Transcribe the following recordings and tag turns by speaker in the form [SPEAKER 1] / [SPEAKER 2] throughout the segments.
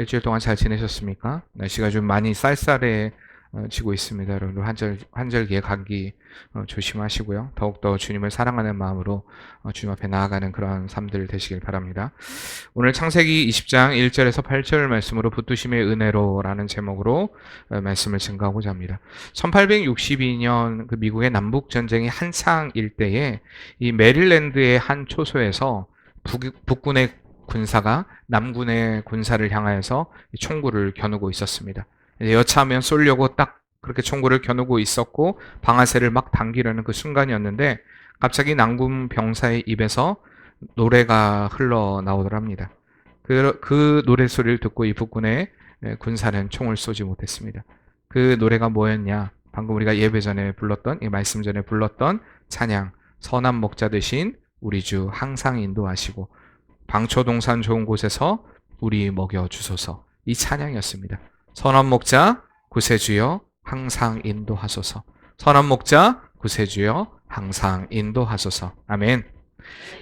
[SPEAKER 1] 일주일 동안 잘 지내셨습니까? 날씨가 좀 많이 쌀쌀해지고 있습니다. 여러분 환절기에 감기 조심하시고요. 더욱더 주님을 사랑하는 마음으로 주님 앞에 나아가는 그런 삶들 되시길 바랍니다. 오늘 창세기 20장 1절에서 8절 말씀으로 붙드심의 은혜로라는 제목으로 말씀을 증거하고자 합니다. 1862년 그 미국의 남북 전쟁이 한창일 때에 이 메릴랜드의 한 초소에서 북군의 군사가 남군의 군사를 향하여서 총구를 겨누고 있었습니다. 여차하면 쏘려고 딱 그렇게 총구를 겨누고 있었고 방아쇠를 막 당기려는 그 순간이었는데 갑자기 남군 병사의 입에서 노래가 흘러나오더랍니다. 그 노래 소리를 듣고 이 북군의 군사는 총을 쏘지 못했습니다. 그 노래가 뭐였냐? 방금 우리가 예배 전에 불렀던, 이 말씀 전에 불렀던 찬양, 선한 목자 되신 우리 주 항상 인도하시고 방초동산 좋은 곳에서 우리 먹여 주소서. 이 찬양이었습니다. 선한 목자 구세주여 항상 인도하소서. 선한 목자 구세주여 항상 인도하소서. 아멘.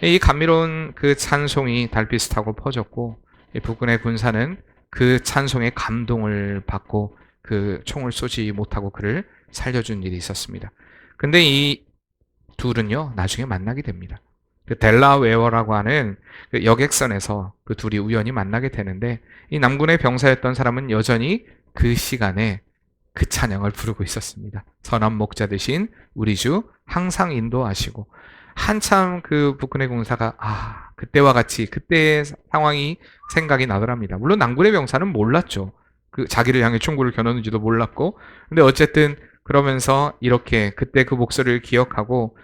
[SPEAKER 1] 이 감미로운 그 찬송이 달빛을 퍼졌고 이 북군의 군사는 그 찬송에 감동을 받고 그 총을 쏘지 못하고 그를 살려준 일이 있었습니다. 근데 이 둘은요 나중에 만나게 됩니다. 그 델라웨어라고 하는 그 여객선에서 그 둘이 우연히 만나게 되는데 이 남군의 병사였던 사람은 여전히 그 시간에 그 찬양을 부르고 있었습니다. 선한 목자 되신 우리 주 항상 인도하시고 한참 그 북군의 군사가 그때와 같이 그때의 상황이 생각이 나더랍니다. 물론 남군의 병사는 몰랐죠. 그 자기를 향해 총구를 겨누는지도 몰랐고 근데 어쨌든 그러면서 이렇게 그때 그 목소리를 기억하고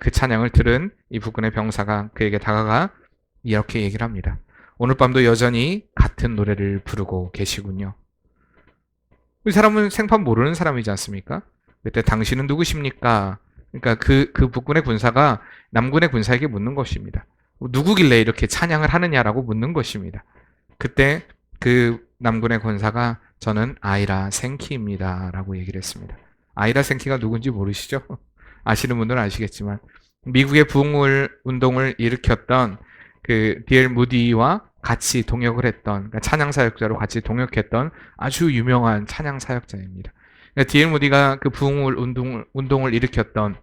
[SPEAKER 1] 그 찬양을 들은 이 북군의 병사가 그에게 다가가 이렇게 얘기를 합니다. 오늘 밤도 여전히 같은 노래를 부르고 계시군요. 이 사람은 생판 모르는 사람이지 않습니까? 그때 당신은 누구십니까? 그러니까 그 북군의 군사가 남군의 군사에게 묻는 것입니다. 누구길래 이렇게 찬양을 하느냐라고 묻는 것입니다. 그때 그 남군의 군사가 저는 아이라 생키입니다 라고 얘기를 했습니다. 아이라 생키가 누군지 모르시죠? 아시는 분들은 아시겠지만 미국의 부흥 운동을 일으켰던 그 D.L. 무디와 같이 동역을 했던 그러니까 찬양 사역자로 같이 동역했던 아주 유명한 찬양 사역자입니다. 그러니까 D.L. 무디가 그 부흥 운동을 일으켰던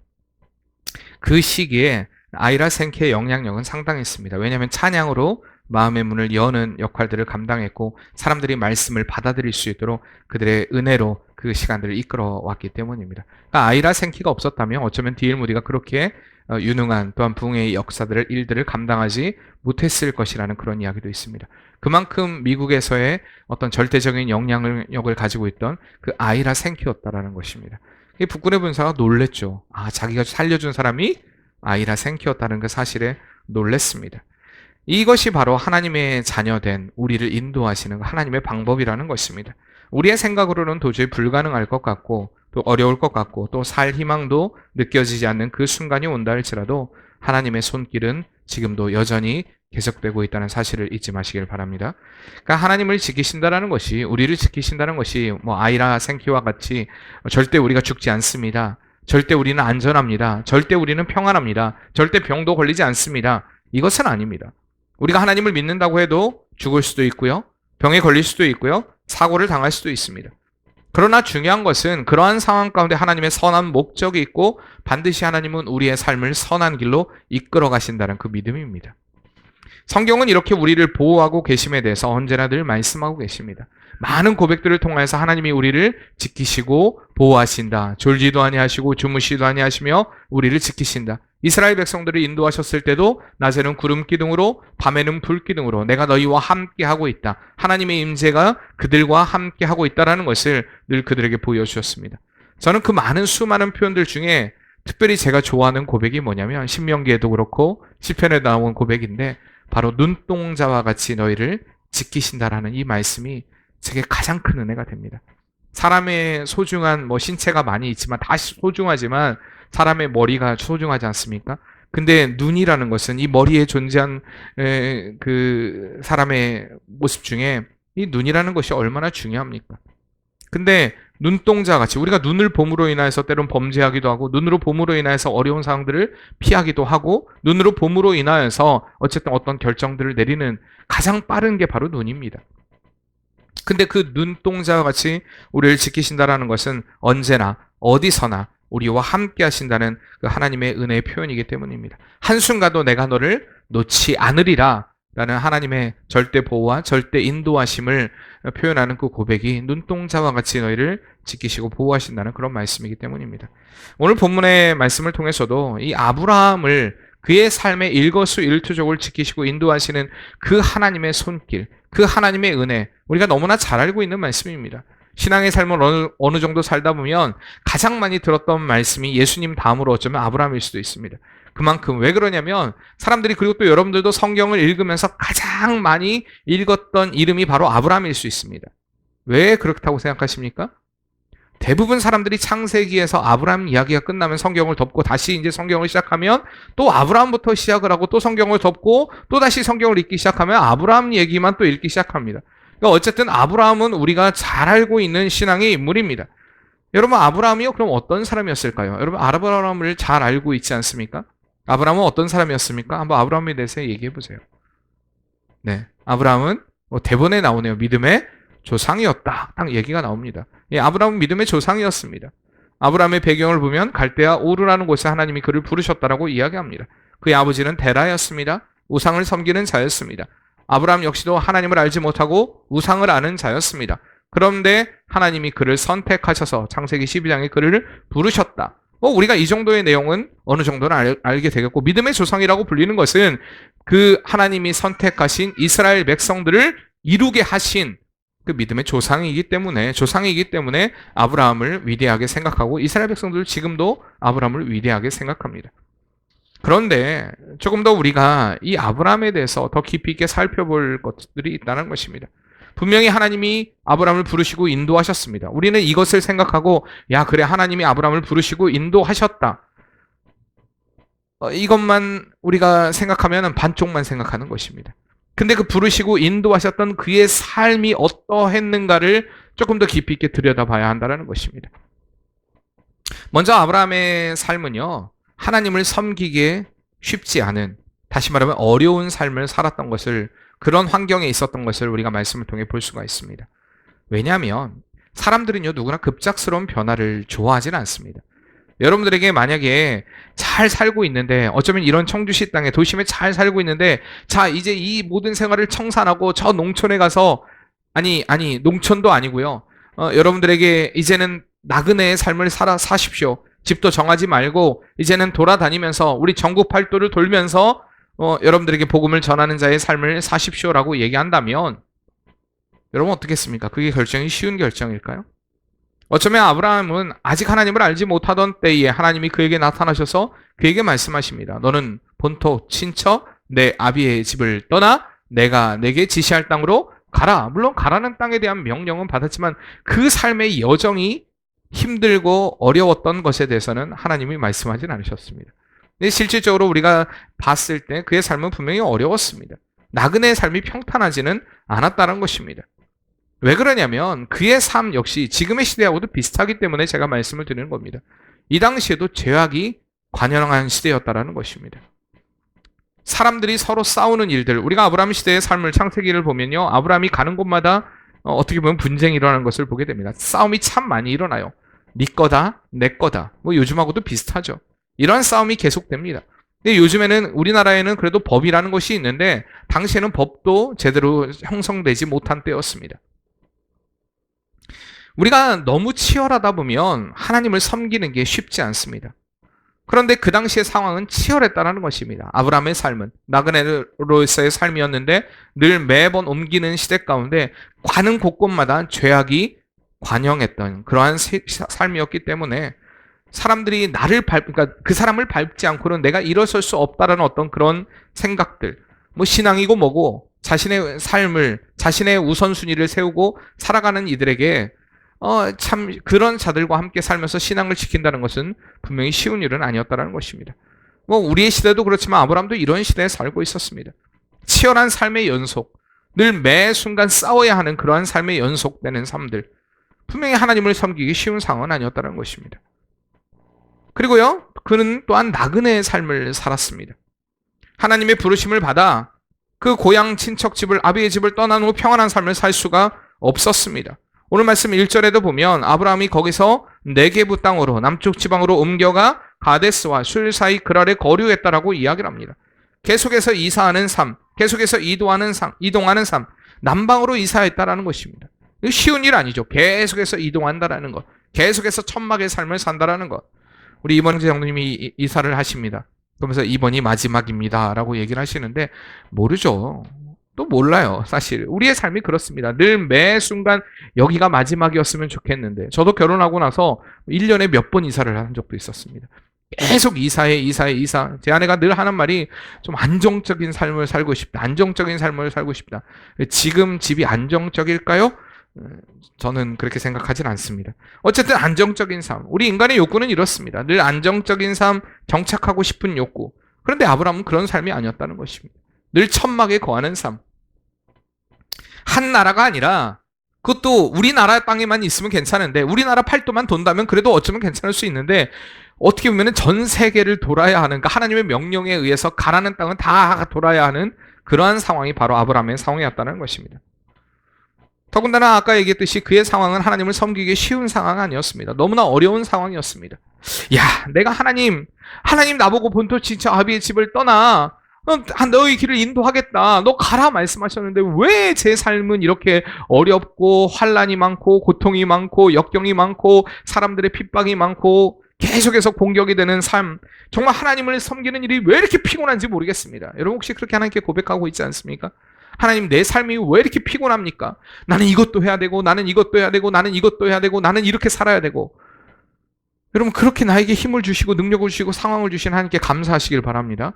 [SPEAKER 1] 그 시기에 아이라 생키의 영향력은 상당했습니다. 왜냐하면 찬양으로 마음의 문을 여는 역할들을 감당했고 사람들이 말씀을 받아들일 수 있도록 그들의 은혜로 그 시간들을 이끌어 왔기 때문입니다. 그러니까 아이라 생키가 없었다면 어쩌면 D.L. 무디가 그렇게 유능한 또한 부흥의 역사들을 일들을 감당하지 못했을 것이라는 그런 이야기도 있습니다. 그만큼 미국에서의 어떤 절대적인 영향력을 가지고 있던 그 아이라 생키였다라는 것입니다. 이 북군의 군사가 놀랬죠. 자기가 살려준 사람이 아이라 생키였다는 그 사실에 놀랬습니다. 이것이 바로 하나님의 자녀된 우리를 인도하시는 하나님의 방법이라는 것입니다. 우리의 생각으로는 도저히 불가능할 것 같고 또 어려울 것 같고 또 살 희망도 느껴지지 않는 그 순간이 온다 할지라도 하나님의 손길은 지금도 여전히 계속되고 있다는 사실을 잊지 마시길 바랍니다. 그러니까 하나님을 지키신다는 것이 우리를 지키신다는 것이 아이라 생키와 같이 절대 우리가 죽지 않습니다. 절대 우리는 안전합니다. 절대 우리는 평안합니다. 절대 병도 걸리지 않습니다. 이것은 아닙니다. 우리가 하나님을 믿는다고 해도 죽을 수도 있고요. 병에 걸릴 수도 있고요. 사고를 당할 수도 있습니다. 그러나 중요한 것은 그러한 상황 가운데 하나님의 선한 목적이 있고 반드시 하나님은 우리의 삶을 선한 길로 이끌어 가신다는 그 믿음입니다. 성경은 이렇게 우리를 보호하고 계심에 대해서 언제나 늘 말씀하고 계십니다. 많은 고백들을 통해서 하나님이 우리를 지키시고 보호하신다. 졸지도 아니하시고 주무시도 아니하시며 우리를 지키신다. 이스라엘 백성들을 인도하셨을 때도 낮에는 구름 기둥으로 밤에는 불 기둥으로 내가 너희와 함께 하고 있다. 하나님의 임재가 그들과 함께 하고 있다라는 것을 늘 그들에게 보여주셨습니다. 저는 그 수많은 표현들 중에 특별히 제가 좋아하는 고백이 뭐냐면 신명기에도 그렇고 시편에 나온 고백인데 바로 눈동자와 같이 너희를 지키신다라는 이 말씀이 제게 가장 큰 은혜가 됩니다. 사람의 소중한 신체가 많이 있지만 다 소중하지만 사람의 머리가 소중하지 않습니까? 근데 눈이라는 것은 이 머리에 존재한 그 사람의 모습 중에 이 눈이라는 것이 얼마나 중요합니까? 근데 눈동자 같이 우리가 눈을 봄으로 인해서 때론 범죄하기도 하고 눈으로 봄으로 인해서 어려운 상황들을 피하기도 하고 눈으로 봄으로 인하여서 어쨌든 어떤 결정들을 내리는 가장 빠른 게 바로 눈입니다. 근데 그 눈동자와 같이 우리를 지키신다라는 것은 언제나 어디서나 우리와 함께 하신다는 그 하나님의 은혜의 표현이기 때문입니다. 한순간도 내가 너를 놓지 않으리라 라는 하나님의 절대 보호와 절대 인도하심을 표현하는 그 고백이 눈동자와 같이 너희를 지키시고 보호하신다는 그런 말씀이기 때문입니다. 오늘 본문의 말씀을 통해서도 이 아브라함을 그의 삶의 일거수일투족을 지키시고 인도하시는 그 하나님의 손길, 그 하나님의 은혜, 우리가 너무나 잘 알고 있는 말씀입니다. 신앙의 삶을 어느 정도 살다 보면 가장 많이 들었던 말씀이 예수님 다음으로 어쩌면 아브라함일 수도 있습니다. 그만큼 왜 그러냐면 사람들이, 그리고 또 여러분들도 성경을 읽으면서 가장 많이 읽었던 이름이 바로 아브라함일 수 있습니다. 왜 그렇다고 생각하십니까? 대부분 사람들이 창세기에서 아브라함 이야기가 끝나면 성경을 덮고 다시 이제 성경을 시작하면 또 아브라함부터 시작을 하고 또 성경을 덮고 또 다시 성경을 읽기 시작하면 아브라함 얘기만 또 읽기 시작합니다. 그러니까 어쨌든 아브라함은 우리가 잘 알고 있는 신앙의 인물입니다. 여러분, 아브라함이요? 그럼 어떤 사람이었을까요? 여러분, 아브라함을 잘 알고 있지 않습니까? 아브라함은 어떤 사람이었습니까? 한번 아브라함에 대해서 얘기해 보세요. 네, 아브라함은 대본에 나오네요. 믿음의 조상이었다. 딱 얘기가 나옵니다. 예, 아브라함은 믿음의 조상이었습니다. 아브라함의 배경을 보면 갈대아 우르라는 곳에 하나님이 그를 부르셨다라고 이야기합니다. 그의 아버지는 데라였습니다. 우상을 섬기는 자였습니다. 아브라함 역시도 하나님을 알지 못하고 우상을 아는 자였습니다. 그런데 하나님이 그를 선택하셔서 창세기 12장에 그를 부르셨다. 우리가 이 정도의 내용은 어느 정도는 알게 되겠고, 믿음의 조상이라고 불리는 것은 그 하나님이 선택하신 이스라엘 백성들을 이루게 하신 그 믿음의 조상이기 때문에 아브라함을 위대하게 생각하고 이스라엘 백성들 지금도 아브라함을 위대하게 생각합니다. 그런데 조금 더 우리가 이 아브라함에 대해서 더 깊이 있게 살펴볼 것들이 있다는 것입니다. 분명히 하나님이 아브라함을 부르시고 인도하셨습니다. 우리는 이것을 생각하고, 야, 그래, 하나님이 아브라함을 부르시고 인도하셨다. 이것만 우리가 생각하면 반쪽만 생각하는 것입니다. 근데 그 부르시고 인도하셨던 그의 삶이 어떠했는가를 조금 더 깊이 있게 들여다봐야 한다는 것입니다. 먼저 아브라함의 삶은요, 하나님을 섬기기에 쉽지 않은, 다시 말하면 어려운 삶을 살았던 것을, 그런 환경에 있었던 것을 우리가 말씀을 통해 볼 수가 있습니다. 왜냐하면 사람들은요, 누구나 급작스러운 변화를 좋아하지는 않습니다. 여러분들에게 만약에 잘 살고 있는데, 어쩌면 이런 청주시 땅에 도심에 잘 살고 있는데, 자, 이제 이 모든 생활을 청산하고 저 농촌에 가서, 아니 농촌도 아니고요, 여러분들에게 이제는 나그네의 삶을 사십시오. 집도 정하지 말고 이제는 돌아다니면서 우리 전국 팔도를 돌면서 여러분들에게 복음을 전하는 자의 삶을 사십시오라고 얘기한다면 여러분 어떻겠습니까? 그게 결정이 쉬운 결정일까요? 어쩌면 아브라함은 아직 하나님을 알지 못하던 때에 하나님이 그에게 나타나셔서 그에게 말씀하십니다. 너는 본토 친척 내 아비의 집을 떠나 내가 내게 지시할 땅으로 가라. 물론 가라는 땅에 대한 명령은 받았지만 그 삶의 여정이 힘들고 어려웠던 것에 대해서는 하나님이 말씀하진 않으셨습니다. 근데 실질적으로 우리가 봤을 때 그의 삶은 분명히 어려웠습니다. 나그네의 삶이 평탄하지는 않았다는 것입니다. 왜 그러냐면 그의 삶 역시 지금의 시대하고도 비슷하기 때문에 제가 말씀을 드리는 겁니다. 이 당시에도 죄악이 관영한 시대였다라는 것입니다. 사람들이 서로 싸우는 일들, 우리가 아브라함 시대의 삶을, 창세기를 보면요, 아브라함이 가는 곳마다 어떻게 보면 분쟁이 일어나는 것을 보게 됩니다. 싸움이 참 많이 일어나요. 네 거다, 내 거다. 요즘하고도 비슷하죠. 이러한 싸움이 계속됩니다. 근데 요즘에는 우리나라에는 그래도 법이라는 것이 있는데 당시에는 법도 제대로 형성되지 못한 때였습니다. 우리가 너무 치열하다 보면 하나님을 섬기는 게 쉽지 않습니다. 그런데 그 당시의 상황은 치열했다는 것입니다. 아브라함의 삶은 나그네로서의 삶이었는데 늘 매번 옮기는 시대 가운데 가는 곳곳마다 죄악이 관영했던 그러한 삶이었기 때문에 사람들이 그러니까 그 사람을 밟지 않고는 내가 일어설 수 없다라는 어떤 그런 생각들, 신앙이고 뭐고 자신의 삶을, 자신의 우선순위를 세우고 살아가는 이들에게 참 그런 자들과 함께 살면서 신앙을 지킨다는 것은 분명히 쉬운 일은 아니었다는 것입니다. 우리의 시대도 그렇지만 아브라함도 이런 시대에 살고 있었습니다. 치열한 삶의 연속, 늘 매 순간 싸워야 하는 그러한 삶의 연속되는 삶들, 분명히 하나님을 섬기기 쉬운 상황은 아니었다는 것입니다. 그리고요, 그는 또한 나그네의 삶을 살았습니다. 하나님의 부르심을 받아 그 고향 친척 집을, 아비의 집을 떠난 후 평안한 삶을 살 수가 없었습니다. 오늘 말씀 1절에도 보면 아브라함이 거기서 네게부 땅으로 남쪽 지방으로 옮겨가 가데스와 술 사이 그랄에 거류했다라고 이야기를 합니다. 계속해서 이사하는 삶, 계속해서 이동하는 삶, 남방으로 이사했다라는 것입니다. 이거 쉬운 일 아니죠. 계속해서 이동한다라는 것, 계속해서 천막의 삶을 산다라는 것. 우리 이번재 장로님이 이사를 하십니다. 그러면서 이번이 마지막입니다라고 얘기를 하시는데 모르죠. 또 몰라요. 사실 우리의 삶이 그렇습니다. 늘 매 순간 여기가 마지막이었으면 좋겠는데 저도 결혼하고 나서 1년에 몇 번 이사를 한 적도 있었습니다. 계속 이사. 제 아내가 늘 하는 말이 좀 안정적인 삶을 살고 싶다. 안정적인 삶을 살고 싶다. 지금 집이 안정적일까요? 저는 그렇게 생각하진 않습니다. 어쨌든 안정적인 삶. 우리 인간의 욕구는 이렇습니다. 늘 안정적인 삶, 정착하고 싶은 욕구. 그런데 아브라함은 그런 삶이 아니었다는 것입니다. 늘 천막에 거하는 삶. 한 나라가 아니라 그것도 우리나라 땅에만 있으면 괜찮은데 우리나라 팔도만 돈다면 그래도 어쩌면 괜찮을 수 있는데 어떻게 보면 전 세계를 돌아야 하는, 그러니까 하나님의 명령에 의해서 가라는 땅은 다 돌아야 하는 그러한 상황이 바로 아브라함의 상황이었다는 것입니다. 더군다나 아까 얘기했듯이 그의 상황은 하나님을 섬기기 쉬운 상황은 아니었습니다. 너무나 어려운 상황이었습니다. 야, 내가 하나님 나보고 본토 지쳐 아비의 집을 떠나 너의 길을 인도하겠다. 너 가라 말씀하셨는데 왜 제 삶은 이렇게 어렵고 환난이 많고 고통이 많고 역경이 많고 사람들의 핍박이 많고 계속해서 공격이 되는 삶, 정말 하나님을 섬기는 일이 왜 이렇게 피곤한지 모르겠습니다. 여러분 혹시 그렇게 하나님께 고백하고 있지 않습니까? 하나님, 내 삶이 왜 이렇게 피곤합니까? 나는 이것도 해야 되고 나는 이것도 해야 되고 나는 이것도 해야 되고 나는 이렇게 살아야 되고. 여러분 그렇게 나에게 힘을 주시고 능력을 주시고 상황을 주신 하나님께 감사하시길 바랍니다.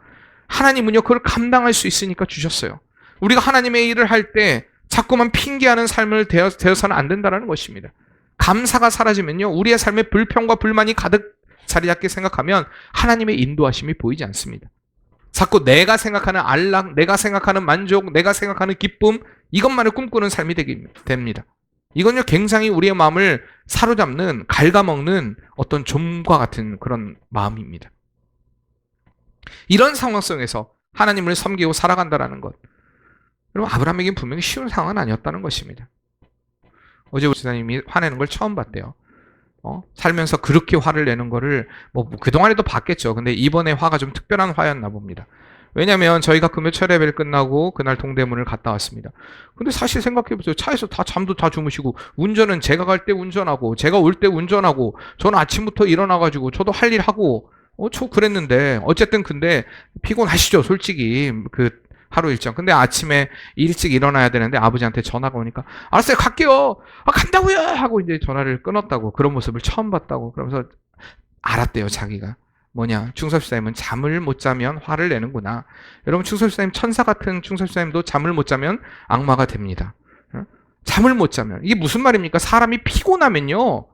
[SPEAKER 1] 하나님은요 그걸 감당할 수 있으니까 주셨어요. 우리가 하나님의 일을 할 때 자꾸만 핑계하는 삶을 되어서는 안 된다는 것입니다. 감사가 사라지면요 우리의 삶에 불평과 불만이 가득 자리 잡게 생각하면 하나님의 인도하심이 보이지 않습니다. 자꾸 내가 생각하는 안락, 내가 생각하는 만족, 내가 생각하는 기쁨, 이것만을 꿈꾸는 삶이 됩니다. 이건요 굉장히 우리의 마음을 사로잡는, 갉아먹는 어떤 좀과 같은 그런 마음입니다. 이런 상황 속에서 하나님을 섬기고 살아간다는 것, 여러분 아브라함에게는 분명히 쉬운 상황은 아니었다는 것입니다. 어제 우리 지사님이 화내는 걸 처음 봤대요. 살면서 그렇게 화를 내는 거를 그동안에도 봤겠죠. 근데 이번에 화가 좀 특별한 화였나 봅니다. 왜냐면 저희가 금요 철야배를 끝나고 그날 동대문을 갔다 왔습니다. 근데 사실 생각해보세요. 차에서 잠도 다 주무시고 운전은 제가 갈 때 운전하고 제가 올 때 운전하고 저는 아침부터 일어나가지고 저도 할 일 하고 그랬는데 어쨌든 근데 피곤하시죠 솔직히 그 하루 일정. 근데 아침에 일찍 일어나야 되는데 아버지한테 전화가 오니까 알았어요 갈게요. 간다고요 하고 이제 전화를 끊었다고. 그런 모습을 처음 봤다고. 그러면서 알았대요 자기가. 뭐냐, 충섭집사님은 잠을 못 자면 화를 내는구나. 여러분 충섭집사님, 천사 같은 충섭집사님도 잠을 못 자면 악마가 됩니다. 잠을 못 자면 이게 무슨 말입니까? 사람이 피곤하면요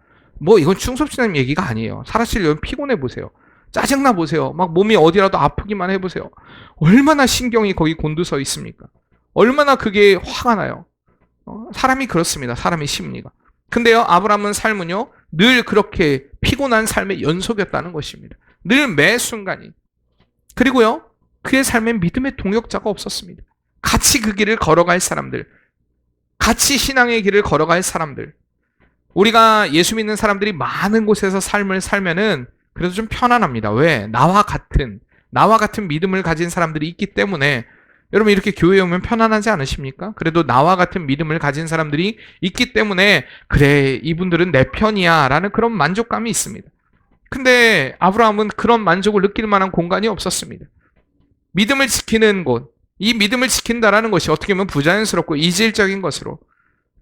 [SPEAKER 1] 이건 충섭집사님 얘기가 아니에요. 사실 피곤해 보세요. 짜증나 보세요. 막 몸이 어디라도 아프기만 해보세요. 얼마나 신경이 거기 곤두서 있습니까? 얼마나 그게 화가 나요. 사람이 그렇습니다. 사람의 심리가. 근데요 아브라함은 삶은요 늘 그렇게 피곤한 삶의 연속이었다는 것입니다. 늘 매 순간이. 그리고요 그의 삶엔 믿음의 동역자가 없었습니다. 같이 그 길을 걸어갈 사람들, 같이 신앙의 길을 걸어갈 사람들. 우리가 예수 믿는 사람들이 많은 곳에서 삶을 살면은 그래도 좀 편안합니다. 왜? 나와 같은 믿음을 가진 사람들이 있기 때문에. 여러분 이렇게 교회에 오면 편안하지 않으십니까? 그래도 나와 같은 믿음을 가진 사람들이 있기 때문에 그래 이분들은 내 편이야 라는 그런 만족감이 있습니다. 근데 아브라함은 그런 만족을 느낄 만한 공간이 없었습니다. 믿음을 지키는 곳, 이 믿음을 지킨다라는 것이 어떻게 보면 부자연스럽고 이질적인 것으로.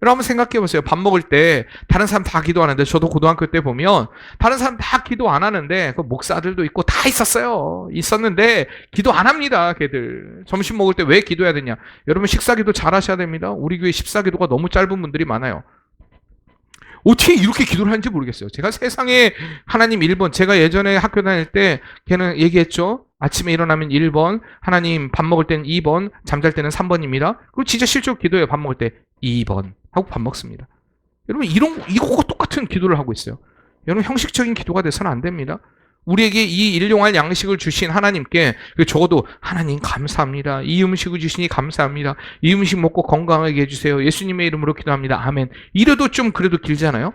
[SPEAKER 1] 여러분 한번 생각해 보세요. 밥 먹을 때 다른 사람 다 기도하는데, 저도 고등학교 때 보면 다른 사람 다 기도 안 하는데 그 목사들도 있고 다 있었는데 기도 안 합니다. 걔들 점심 먹을 때 왜 기도해야 되냐. 여러분 식사기도 잘 하셔야 됩니다. 우리 교회 식사기도가 너무 짧은 분들이 많아요. 어떻게 이렇게 기도를 하는지 모르겠어요. 제가 세상에 하나님 1번, 제가 예전에 학교 다닐 때 걔는 얘기했죠. 아침에 일어나면 1번, 하나님 밥 먹을 때는 2번, 잠잘 때는 3번입니다. 그리고 진짜 실제로 기도해요. 밥 먹을 때 2번 하고 밥 먹습니다. 여러분 이거과 똑같은 기도를 하고 있어요. 여러분 형식적인 기도가 돼서는 안 됩니다. 우리에게 이 일용할 양식을 주신 하나님께 적어도 하나님 감사합니다. 이 음식을 주시니 감사합니다. 이 음식 먹고 건강하게 해주세요. 예수님의 이름으로 기도합니다. 아멘. 이래도 좀 그래도 길잖아요.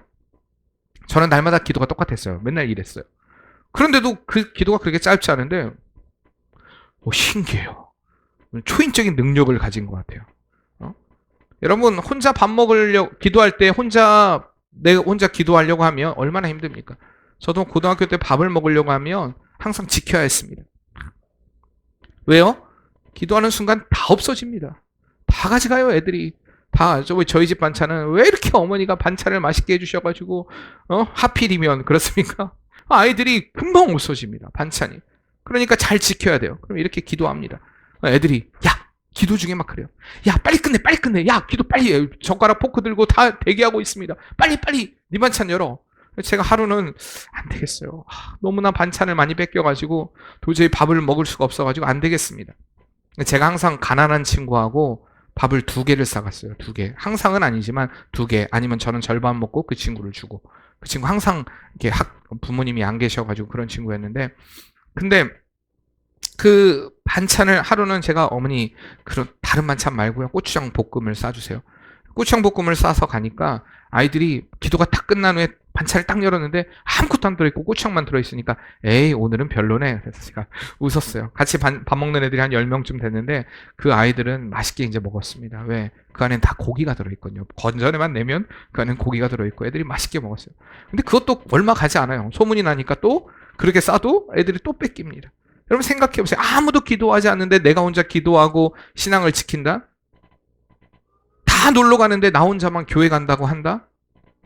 [SPEAKER 1] 저는 날마다 기도가 똑같았어요. 맨날 이랬어요. 그런데도 그 기도가 그렇게 짧지 않은데 신기해요. 초인적인 능력을 가진 것 같아요. 여러분 혼자 밥 먹으려고 기도할 때 내가 혼자 기도하려고 하면 얼마나 힘듭니까? 저도 고등학교 때 밥을 먹으려고 하면 항상 지켜야 했습니다. 왜요? 기도하는 순간 다 없어집니다. 다 가져가요, 애들이. 다 저희 집 반찬은 왜 이렇게 어머니가 반찬을 맛있게 해주셔가지고 하필이면 그렇습니까? 아이들이 금방 없어집니다. 반찬이. 그러니까 잘 지켜야 돼요. 그럼 이렇게 기도합니다. 애들이 기도 중에 막 그래요. 빨리 끝내. 기도 빨리 해. 젓가락 포크 들고 다 대기하고 있습니다. 빨리 네 반찬 열어. 제가 하루는 안 되겠어요. 너무나 반찬을 많이 뺏겨가지고 도저히 밥을 먹을 수가 없어가지고 안 되겠습니다. 제가 항상 가난한 친구하고 밥을 2개를 싸갔어요. 2개. 항상은 아니지만 2개. 아니면 저는 절반 먹고 그 친구를 주고. 그 친구 항상 이렇게 부모님이 안 계셔가지고 그런 친구였는데, 근데 그 반찬을 하루는 제가 어머니 그런 다른 반찬 말고요. 고추장 볶음을 싸주세요. 고추장 볶음을 싸서 가니까 아이들이 기도가 딱 끝난 후에 반찬을 딱 열었는데 아무것도 안 들어있고 고추장만 들어있으니까 에이 오늘은 별로네. 그래서 제가 웃었어요. 같이 밥 먹는 애들이 한 10명쯤 됐는데 그 아이들은 맛있게 이제 먹었습니다. 왜? 그 안엔 다 고기가 들어있거든요. 건전에만 내면 그 안엔 고기가 들어있고 애들이 맛있게 먹었어요. 근데 그것도 얼마 가지 않아요. 소문이 나니까 또 그렇게 싸도 애들이 또 뺏깁니다. 여러분 생각해보세요. 아무도 기도하지 않는데 내가 혼자 기도하고 신앙을 지킨다? 다 놀러 가는데 나 혼자만 교회 간다고 한다?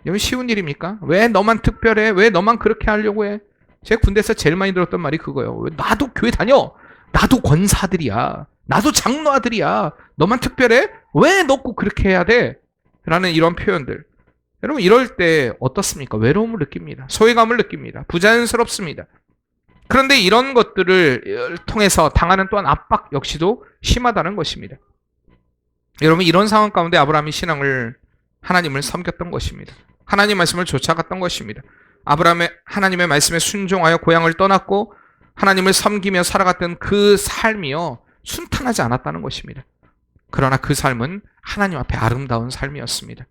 [SPEAKER 1] 여러분 쉬운 일입니까? 왜 너만 특별해? 왜 너만 그렇게 하려고 해? 제가 군대에서 제일 많이 들었던 말이 그거예요. 왜 나도 교회 다녀. 나도 권사들이야. 나도 장로 아들이야. 너만 특별해? 왜 너 꼭 그렇게 해야 돼? 라는 이런 표현들. 여러분 이럴 때 어떻습니까? 외로움을 느낍니다. 소외감을 느낍니다. 부자연스럽습니다. 그런데 이런 것들을 통해서 당하는 또한 압박 역시도 심하다는 것입니다. 여러분 이런 상황 가운데 아브라함이 하나님을 섬겼던 것입니다. 하나님 말씀을 쫓아갔던 것입니다. 아브라함의 하나님의 말씀에 순종하여 고향을 떠났고 하나님을 섬기며 살아갔던 그 삶이요 순탄하지 않았다는 것입니다. 그러나 그 삶은 하나님 앞에 아름다운 삶이었습니다.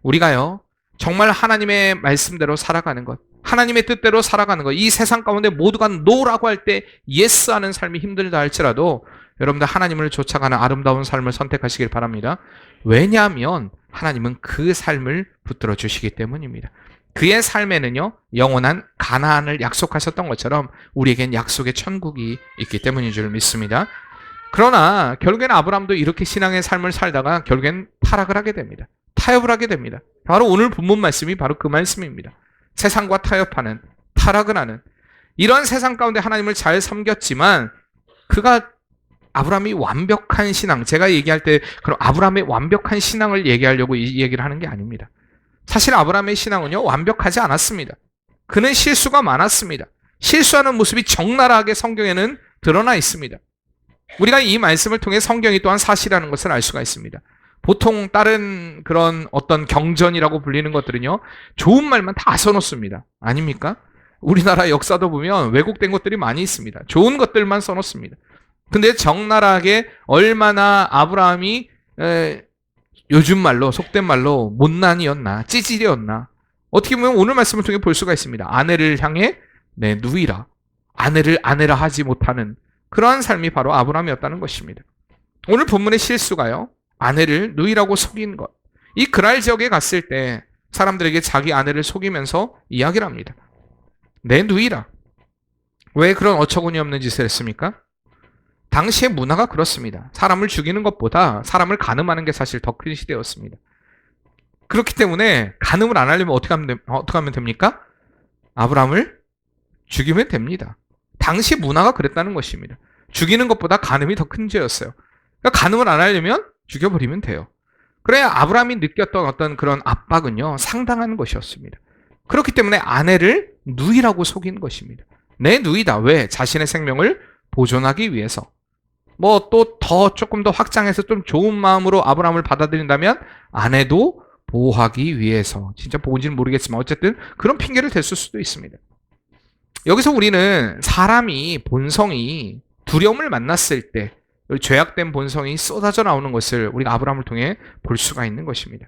[SPEAKER 1] 우리가요 정말 하나님의 말씀대로 살아가는 것, 하나님의 뜻대로 살아가는 것, 이 세상 가운데 모두가 노라고 할 때 예스 하는 삶이 힘들다 할지라도 여러분들 하나님을 쫓아가는 아름다운 삶을 선택하시길 바랍니다. 왜냐하면 하나님은 그 삶을 붙들어 주시기 때문입니다. 그의 삶에는요 영원한 가나안을 약속하셨던 것처럼 우리에겐 약속의 천국이 있기 때문인 줄 믿습니다. 그러나 결국에는 아브라함도 이렇게 신앙의 삶을 살다가 결국엔 타락을 하게 됩니다. 타협을 하게 됩니다. 바로 오늘 본문 말씀이 바로 그 말씀입니다. 세상과 타협하는, 타락을 하는 이런 세상 가운데 하나님을 잘 섬겼지만 아브라함이 완벽한 신앙, 제가 얘기할 때 그럼 아브라함의 완벽한 신앙을 얘기하려고 이 얘기를 하는 게 아닙니다. 사실 아브라함의 신앙은요 완벽하지 않았습니다. 그는 실수가 많았습니다. 실수하는 모습이 적나라하게 성경에는 드러나 있습니다. 우리가 이 말씀을 통해 성경이 또한 사실이라는 것을 알 수가 있습니다. 보통 다른 그런 어떤 경전이라고 불리는 것들은요 좋은 말만 다 써놓습니다. 아닙니까? 우리나라 역사도 보면 왜곡된 것들이 많이 있습니다. 좋은 것들만 써놓습니다. 근데 적나라하게 얼마나 아브라함이 요즘 말로 속된 말로 못난이었나 찌질이었나 어떻게 보면 오늘 말씀을 통해 볼 수가 있습니다. 아내를 향해 누이라 아내를 아내라 하지 못하는 그러한 삶이 바로 아브라함이었다는 것입니다. 오늘 본문의 실수가요 아내를 누이라고 속인 것. 이 그랄 지역에 갔을 때 사람들에게 자기 아내를 속이면서 이야기를 합니다. 내 누이라. 왜 그런 어처구니 없는 짓을 했습니까? 당시의 문화가 그렇습니다. 사람을 죽이는 것보다 사람을 간음하는 게 사실 더 큰 시대였습니다. 그렇기 때문에 간음을 안 하려면 어떻게 하면 됩니까? 아브라함을 죽이면 됩니다. 당시 문화가 그랬다는 것입니다. 죽이는 것보다 간음이 더 큰 죄였어요. 그러니까 간음을 안 하려면 죽여버리면 돼요. 그래야 아브라함이 느꼈던 어떤 그런 압박은요 상당한 것이었습니다. 그렇기 때문에 아내를 누이라고 속인 것입니다. 내 누이다. 왜? 자신의 생명을 보존하기 위해서. 뭐 또 조금 더 확장해서 좀 좋은 마음으로 아브라함을 받아들인다면 아내도 보호하기 위해서. 진짜 보은지는 모르겠지만 어쨌든 그런 핑계를 댔을 수도 있습니다. 여기서 우리는 사람이 본성이 두려움을 만났을 때 죄악된 본성이 쏟아져 나오는 것을 우리가 아브라함을 통해 볼 수가 있는 것입니다.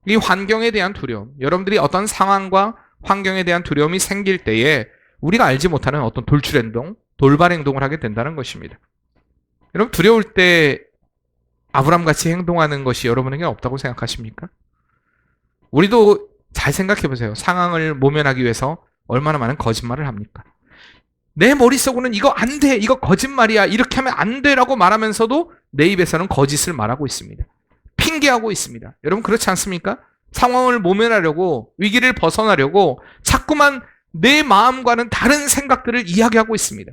[SPEAKER 1] 이 환경에 대한 두려움, 여러분들이 어떤 상황과 환경에 대한 두려움이 생길 때에 우리가 알지 못하는 어떤 돌출 행동, 돌발 행동을 하게 된다는 것입니다. 여러분 두려울 때 아브라함 같이 행동하는 것이 여러분에게 없다고 생각하십니까? 우리도 잘 생각해 보세요. 상황을 모면하기 위해서 얼마나 많은 거짓말을 합니까? 내 머릿속으로는 이거 안 돼, 이거 거짓말이야, 이렇게 하면 안 돼라고 말하면서도 내 입에서는 거짓을 말하고 있습니다. 핑계하고 있습니다. 여러분 그렇지 않습니까? 상황을 모면하려고, 위기를 벗어나려고 자꾸만 내 마음과는 다른 생각들을 이야기하고 있습니다.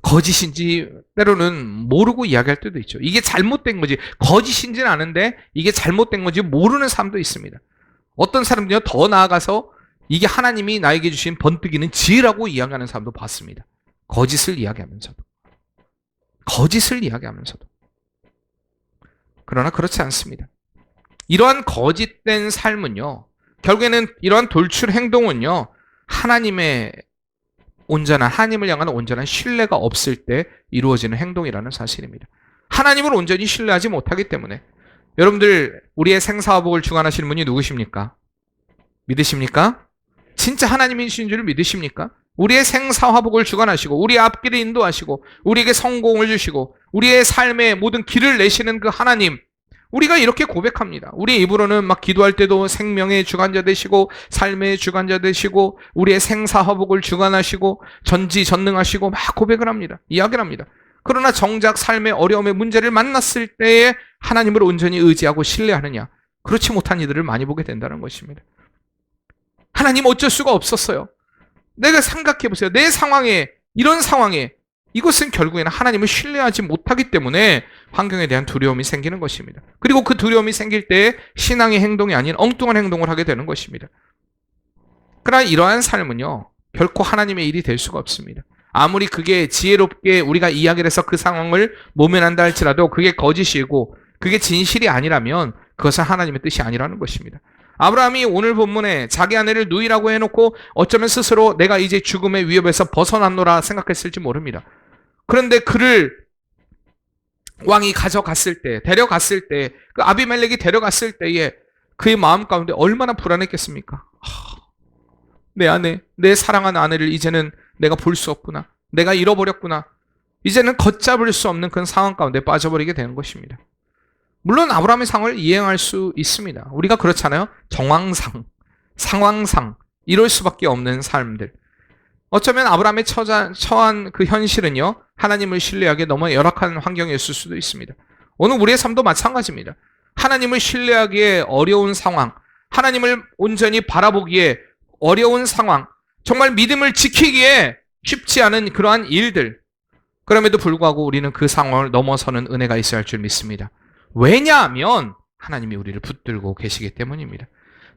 [SPEAKER 1] 거짓인지 때로는 모르고 이야기할 때도 있죠. 이게 잘못된 거지, 거짓인지는 아는데 이게 잘못된 건지 모르는 사람도 있습니다. 어떤 사람들은 더 나아가서 이게 하나님이 나에게 주신 번뜩이는 지혜라고 이야기하는 사람도 봤습니다. 거짓을 이야기하면서도. 그러나 그렇지 않습니다. 이러한 거짓된 삶은요, 결국에는 이러한 돌출 행동은요, 하나님을 향한 온전한 신뢰가 없을 때 이루어지는 행동이라는 사실입니다. 하나님을 온전히 신뢰하지 못하기 때문에. 여러분들 우리의 생사화복을 주관하시는 분이 누구십니까? 믿으십니까? 진짜 하나님이신 줄 믿으십니까? 우리의 생사화복을 주관하시고 우리의 앞길을 인도하시고 우리에게 성공을 주시고 우리의 삶의 모든 길을 내시는 그 하나님, 우리가 이렇게 고백합니다. 우리 입으로는 막 기도할 때도 생명의 주관자 되시고 삶의 주관자 되시고 우리의 생사화복을 주관하시고 전지전능하시고 막 고백을 합니다. 이야기를 합니다. 그러나 정작 삶의 어려움의 문제를 만났을 때에 하나님을 온전히 의지하고 신뢰하느냐, 그렇지 못한 이들을 많이 보게 된다는 것입니다. 하나님 어쩔 수가 없었어요. 내가 생각해 보세요. 내 상황에, 이런 상황에 이것은 결국에는 하나님을 신뢰하지 못하기 때문에 환경에 대한 두려움이 생기는 것입니다. 그리고 그 두려움이 생길 때 신앙의 행동이 아닌 엉뚱한 행동을 하게 되는 것입니다. 그러나 이러한 삶은요, 결코 하나님의 일이 될 수가 없습니다. 아무리 그게 지혜롭게 우리가 이야기를 해서 그 상황을 모면한다 할지라도 그게 거짓이고 그게 진실이 아니라면 그것은 하나님의 뜻이 아니라는 것입니다. 아브라함이 오늘 본문에 자기 아내를 누이라고 해놓고 어쩌면 스스로 내가 이제 죽음의 위협에서 벗어났노라 생각했을지 모릅니다. 그런데 그를 왕이 가져갔을 때, 데려갔을 때, 그 아비멜렉이 데려갔을 때에 그의 마음 가운데 얼마나 불안했겠습니까? 내 아내, 내 사랑하는 아내를 이제는 내가 볼 수 없구나. 내가 잃어버렸구나. 이제는 걷잡을 수 없는 그런 상황 가운데 빠져버리게 되는 것입니다. 물론 아브라함의 상황을 이해할 수 있습니다. 우리가 그렇잖아요. 정황상, 상황상 이럴 수밖에 없는 삶들. 어쩌면 아브라함의 처한 그 현실은요, 하나님을 신뢰하기에 너무 열악한 환경이었을 수도 있습니다. 오늘 우리의 삶도 마찬가지입니다. 하나님을 신뢰하기에 어려운 상황, 하나님을 온전히 바라보기에 어려운 상황, 정말 믿음을 지키기에 쉽지 않은 그러한 일들. 그럼에도 불구하고 우리는 그 상황을 넘어서는 은혜가 있어야 할 줄 믿습니다. 왜냐하면 하나님이 우리를 붙들고 계시기 때문입니다.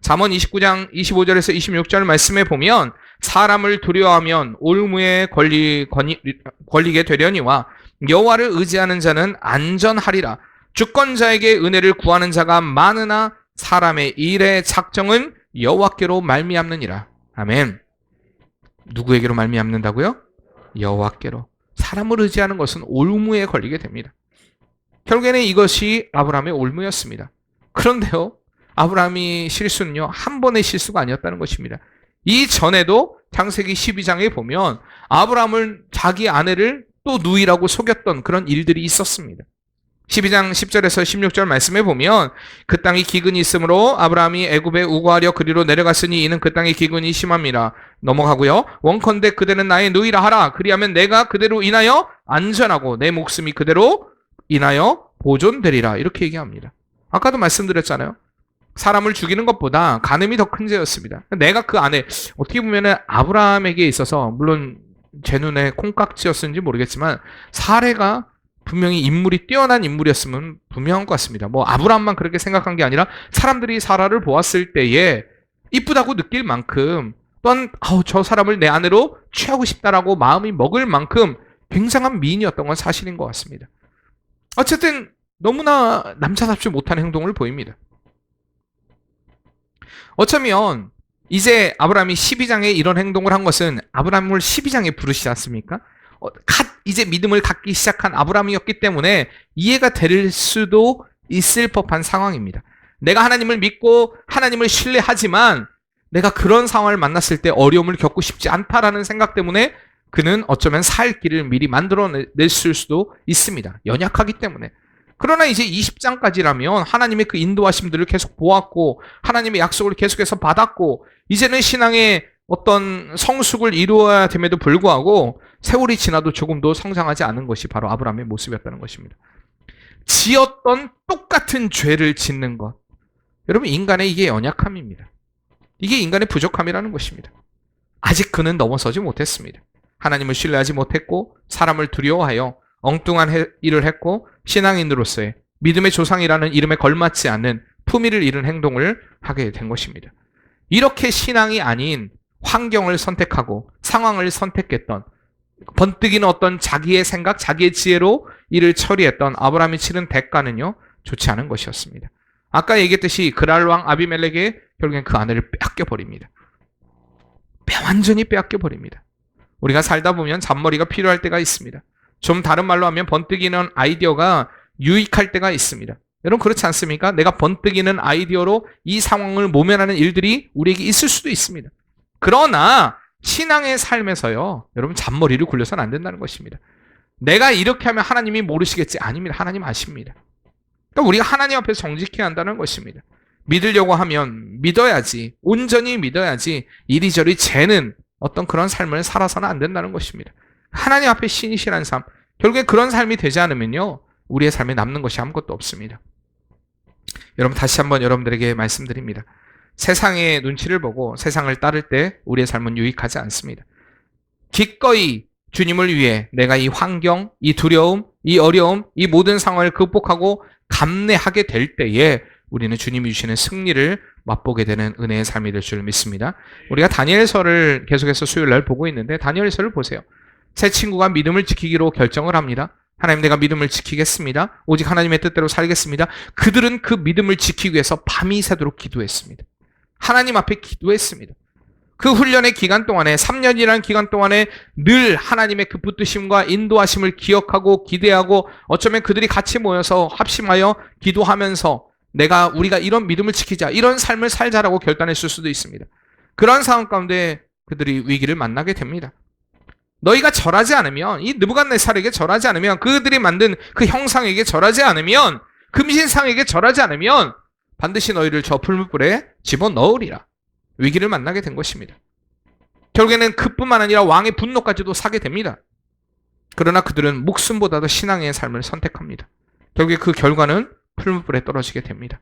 [SPEAKER 1] 잠언 29장 25절에서 26절 말씀에 보면 사람을 두려워하면 올무에 걸리게 되려니와 여호와를 의지하는 자는 안전하리라. 주권자에게 은혜를 구하는 자가 많으나 사람의 일의 작정은 여호와께로 말미암느니라. 아멘. 누구에게로 말미암는다고요? 여호와께로. 사람을 의지하는 것은 올무에 걸리게 됩니다. 결국에는 이것이 아브라함의 올무였습니다. 그런데요, 아브라함이 실수는요, 한 번의 실수가 아니었다는 것입니다. 이전에도 창세기 12장에 보면 아브라함은 자기 아내를 또 누이라고 속였던 그런 일들이 있었습니다. 12장 10절에서 16절 말씀에 보면 그 땅이 기근이 있으므로 아브라함이 애굽에 우거하려 그리로 내려갔으니 이는 그 땅의 기근이 심함이라. 넘어가고요. 원컨대 그대는 나의 누이라 하라. 그리하면 내가 그대로 인하여 안전하고 내 목숨이 그대로 인하여 보존되리라. 이렇게 얘기합니다. 아까도 말씀드렸잖아요. 사람을 죽이는 것보다 간음이 더 큰 죄였습니다. 내가 그 안에 어떻게 보면 아브라함에게 있어서 물론 제 눈에 콩깍지였는지 모르겠지만 사례가 분명히 인물이 뛰어난 인물이었으면 분명한 것 같습니다. 뭐 아브라함만 그렇게 생각한 게 아니라 사람들이 사라를 보았을 때에 이쁘다고 느낄 만큼 또한 저 사람을 내 아내로 취하고 싶다라고 마음이 먹을 만큼 굉장한 미인이었던 건 사실인 것 같습니다. 어쨌든 너무나 남자답지 못한 행동을 보입니다. 어쩌면 이제 아브라함이 12장에 이런 행동을 한 것은 아브라함을 12장에 부르시지 않습니까? 이제 믿음을 갖기 시작한 아브라함이었기 때문에 이해가 될 수도 있을 법한 상황입니다. 내가 하나님을 믿고 하나님을 신뢰하지만 내가 그런 상황을 만났을 때 어려움을 겪고 싶지 않다라는 생각 때문에 그는 어쩌면 살 길을 미리 만들어냈을 수도 있습니다. 연약하기 때문에. 그러나 이제 20장까지라면 하나님의 그 인도하심들을 계속 보았고 하나님의 약속을 계속해서 받았고 이제는 신앙의 어떤 성숙을 이루어야 됨에도 불구하고 세월이 지나도 조금도 성장하지 않은 것이 바로 아브라함의 모습이었다는 것입니다. 지었던 똑같은 죄를 짓는 것. 여러분, 인간의 이게 연약함입니다. 이게 인간의 부족함이라는 것입니다. 아직 그는 넘어서지 못했습니다. 하나님을 신뢰하지 못했고 사람을 두려워하여 엉뚱한 일을 했고 신앙인으로서의 믿음의 조상이라는 이름에 걸맞지 않는 품위를 잃은 행동을 하게 된 것입니다. 이렇게 신앙이 아닌 환경을 선택하고 상황을 선택했던 번뜩이는 어떤 자기의 생각, 자기의 지혜로 일을 처리했던 아브라함이 치른 대가는요, 좋지 않은 것이었습니다. 아까 얘기했듯이 그랄 왕 아비멜렉에 결국엔 그 아내를 빼앗겨버립니다. 완전히 빼앗겨버립니다. 우리가 살다 보면 잔머리가 필요할 때가 있습니다. 좀 다른 말로 하면 번뜩이는 아이디어가 유익할 때가 있습니다. 여러분 그렇지 않습니까? 내가 번뜩이는 아이디어로 이 상황을 모면하는 일들이 우리에게 있을 수도 있습니다. 그러나 신앙의 삶에서요, 여러분 잔머리를 굴려서는 안 된다는 것입니다. 내가 이렇게 하면 하나님이 모르시겠지? 아닙니다. 하나님 아십니다. 그러니까 우리가 하나님 앞에서 정직해야 한다는 것입니다. 믿으려고 하면 믿어야지, 온전히 믿어야지 이리저리 재는 어떤 그런 삶을 살아서는 안 된다는 것입니다. 하나님 앞에 신실한 삶, 결국에 그런 삶이 되지 않으면요, 우리의 삶에 남는 것이 아무것도 없습니다. 여러분 다시 한번 여러분들에게 말씀드립니다. 세상의 눈치를 보고 세상을 따를 때 우리의 삶은 유익하지 않습니다. 기꺼이 주님을 위해 내가 이 환경, 이 두려움, 이 어려움, 이 모든 상황을 극복하고 감내하게 될 때에 우리는 주님이 주시는 승리를 맛보게 되는 은혜의 삶이 될 줄 믿습니다. 우리가 다니엘서를 계속해서 수요일 날 보고 있는데 다니엘서를 보세요. 새 친구가 믿음을 지키기로 결정을 합니다. 하나님, 내가 믿음을 지키겠습니다. 오직 하나님의 뜻대로 살겠습니다. 그들은 그 믿음을 지키기 위해서 밤이 새도록 기도했습니다. 하나님 앞에 기도했습니다. 그 훈련의 기간 동안에 3년이라는 기간 동안에 늘 하나님의 그 붙드심과 인도하심을 기억하고 기대하고 어쩌면 그들이 같이 모여서 합심하여 기도하면서 우리가 이런 믿음을 지키자, 이런 삶을 살자라고 결단했을 수도 있습니다. 그런 상황 가운데 그들이 위기를 만나게 됩니다. 너희가 절하지 않으면, 이 느부갓네살에게 절하지 않으면, 그들이 만든 그 형상에게 절하지 않으면, 금신상에게 절하지 않으면 반드시 너희를 저 풀무불에 집어넣으리라. 위기를 만나게 된 것입니다. 결국에는 그뿐만 아니라 왕의 분노까지도 사게 됩니다. 그러나 그들은 목숨보다도 신앙의 삶을 선택합니다. 결국에 그 결과는 풀무불에 떨어지게 됩니다.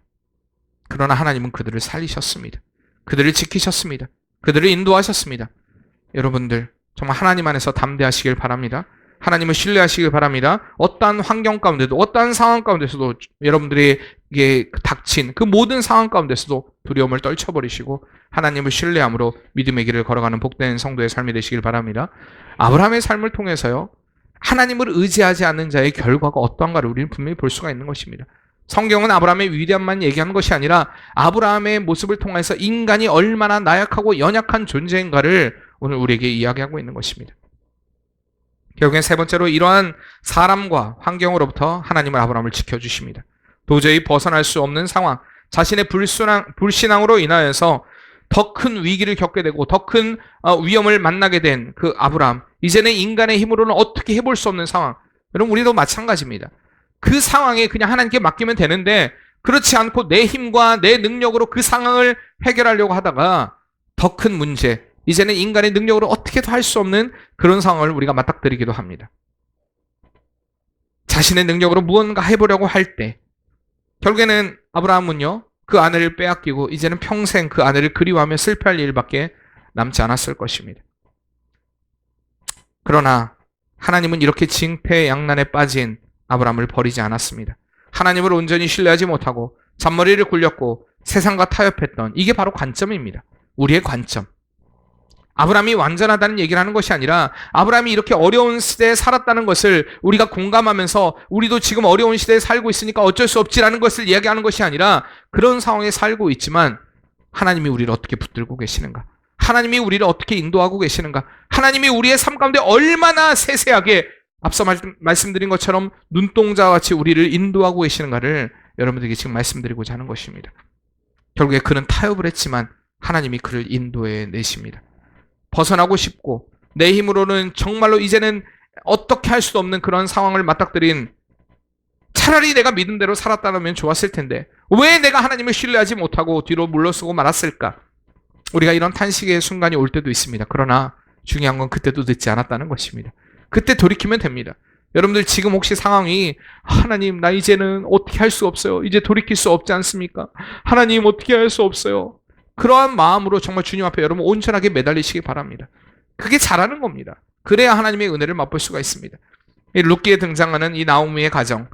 [SPEAKER 1] 그러나 하나님은 그들을 살리셨습니다. 그들을 지키셨습니다. 그들을 인도하셨습니다. 여러분들 정말 하나님 안에서 담대하시길 바랍니다. 하나님을 신뢰하시길 바랍니다. 어떠한 환경 가운데도, 어떠한 상황 가운데서도 여러분들에게 닥친 그 모든 상황 가운데서도 두려움을 떨쳐버리시고 하나님을 신뢰함으로 믿음의 길을 걸어가는 복된 성도의 삶이 되시길 바랍니다. 아브라함의 삶을 통해서요, 하나님을 의지하지 않는 자의 결과가 어떠한가를 우리는 분명히 볼 수가 있는 것입니다. 성경은 아브라함의 위대함만 얘기하는 것이 아니라 아브라함의 모습을 통해서 인간이 얼마나 나약하고 연약한 존재인가를 오늘 우리에게 이야기하고 있는 것입니다. 결국엔 세 번째로 이러한 사람과 환경으로부터 하나님은 아브라함을 지켜주십니다. 도저히 벗어날 수 없는 상황, 자신의 불신앙으로 인하여서 더 큰 위기를 겪게 되고 더 큰 위험을 만나게 된 그 아브라함, 이제는 인간의 힘으로는 어떻게 해볼 수 없는 상황. 여러분 우리도 마찬가지입니다. 그 상황에 그냥 하나님께 맡기면 되는데 그렇지 않고 내 힘과 내 능력으로 그 상황을 해결하려고 하다가 더 큰 문제, 이제는 인간의 능력으로 어떻게도 할 수 없는 그런 상황을 우리가 맞닥뜨리기도 합니다. 자신의 능력으로 무언가 해보려고 할 때 결국에는 아브라함은요, 그 아내를 빼앗기고 이제는 평생 그 아내를 그리워하며 슬퍼할 일밖에 남지 않았을 것입니다. 그러나 하나님은 이렇게 징패양난에 빠진 아브라함을 버리지 않았습니다. 하나님을 온전히 신뢰하지 못하고 잔머리를 굴렸고 세상과 타협했던, 이게 바로 관점입니다. 우리의 관점. 아브라함이 완전하다는 얘기를 하는 것이 아니라 아브라함이 이렇게 어려운 시대에 살았다는 것을 우리가 공감하면서 우리도 지금 어려운 시대에 살고 있으니까 어쩔 수 없지라는 것을 이야기하는 것이 아니라 그런 상황에 살고 있지만 하나님이 우리를 어떻게 붙들고 계시는가? 하나님이 우리를 어떻게 인도하고 계시는가? 하나님이 우리의 삶 가운데 얼마나 세세하게 앞서 말씀드린 것처럼 눈동자와 같이 우리를 인도하고 계시는가를 여러분들에게 지금 말씀드리고자 하는 것입니다. 결국에 그는 타협을 했지만 하나님이 그를 인도해 내십니다. 벗어나고 싶고 내 힘으로는 정말로 이제는 어떻게 할 수도 없는 그런 상황을 맞닥뜨린, 차라리 내가 믿은 대로 살았다면 좋았을 텐데 왜 내가 하나님을 신뢰하지 못하고 뒤로 물러서고 말았을까? 우리가 이런 탄식의 순간이 올 때도 있습니다. 그러나 중요한 건 그때도 늦지 않았다는 것입니다. 그때 돌이키면 됩니다. 여러분들 지금 혹시 상황이 하나님 나 이제는 어떻게 할 수 없어요. 이제 돌이킬 수 없지 않습니까? 하나님 어떻게 할 수 없어요. 그러한 마음으로 정말 주님 앞에 여러분 온전하게 매달리시기 바랍니다. 그게 잘하는 겁니다. 그래야 하나님의 은혜를 맛볼 수가 있습니다. 이 룻기에 등장하는 이 나오미의 가정,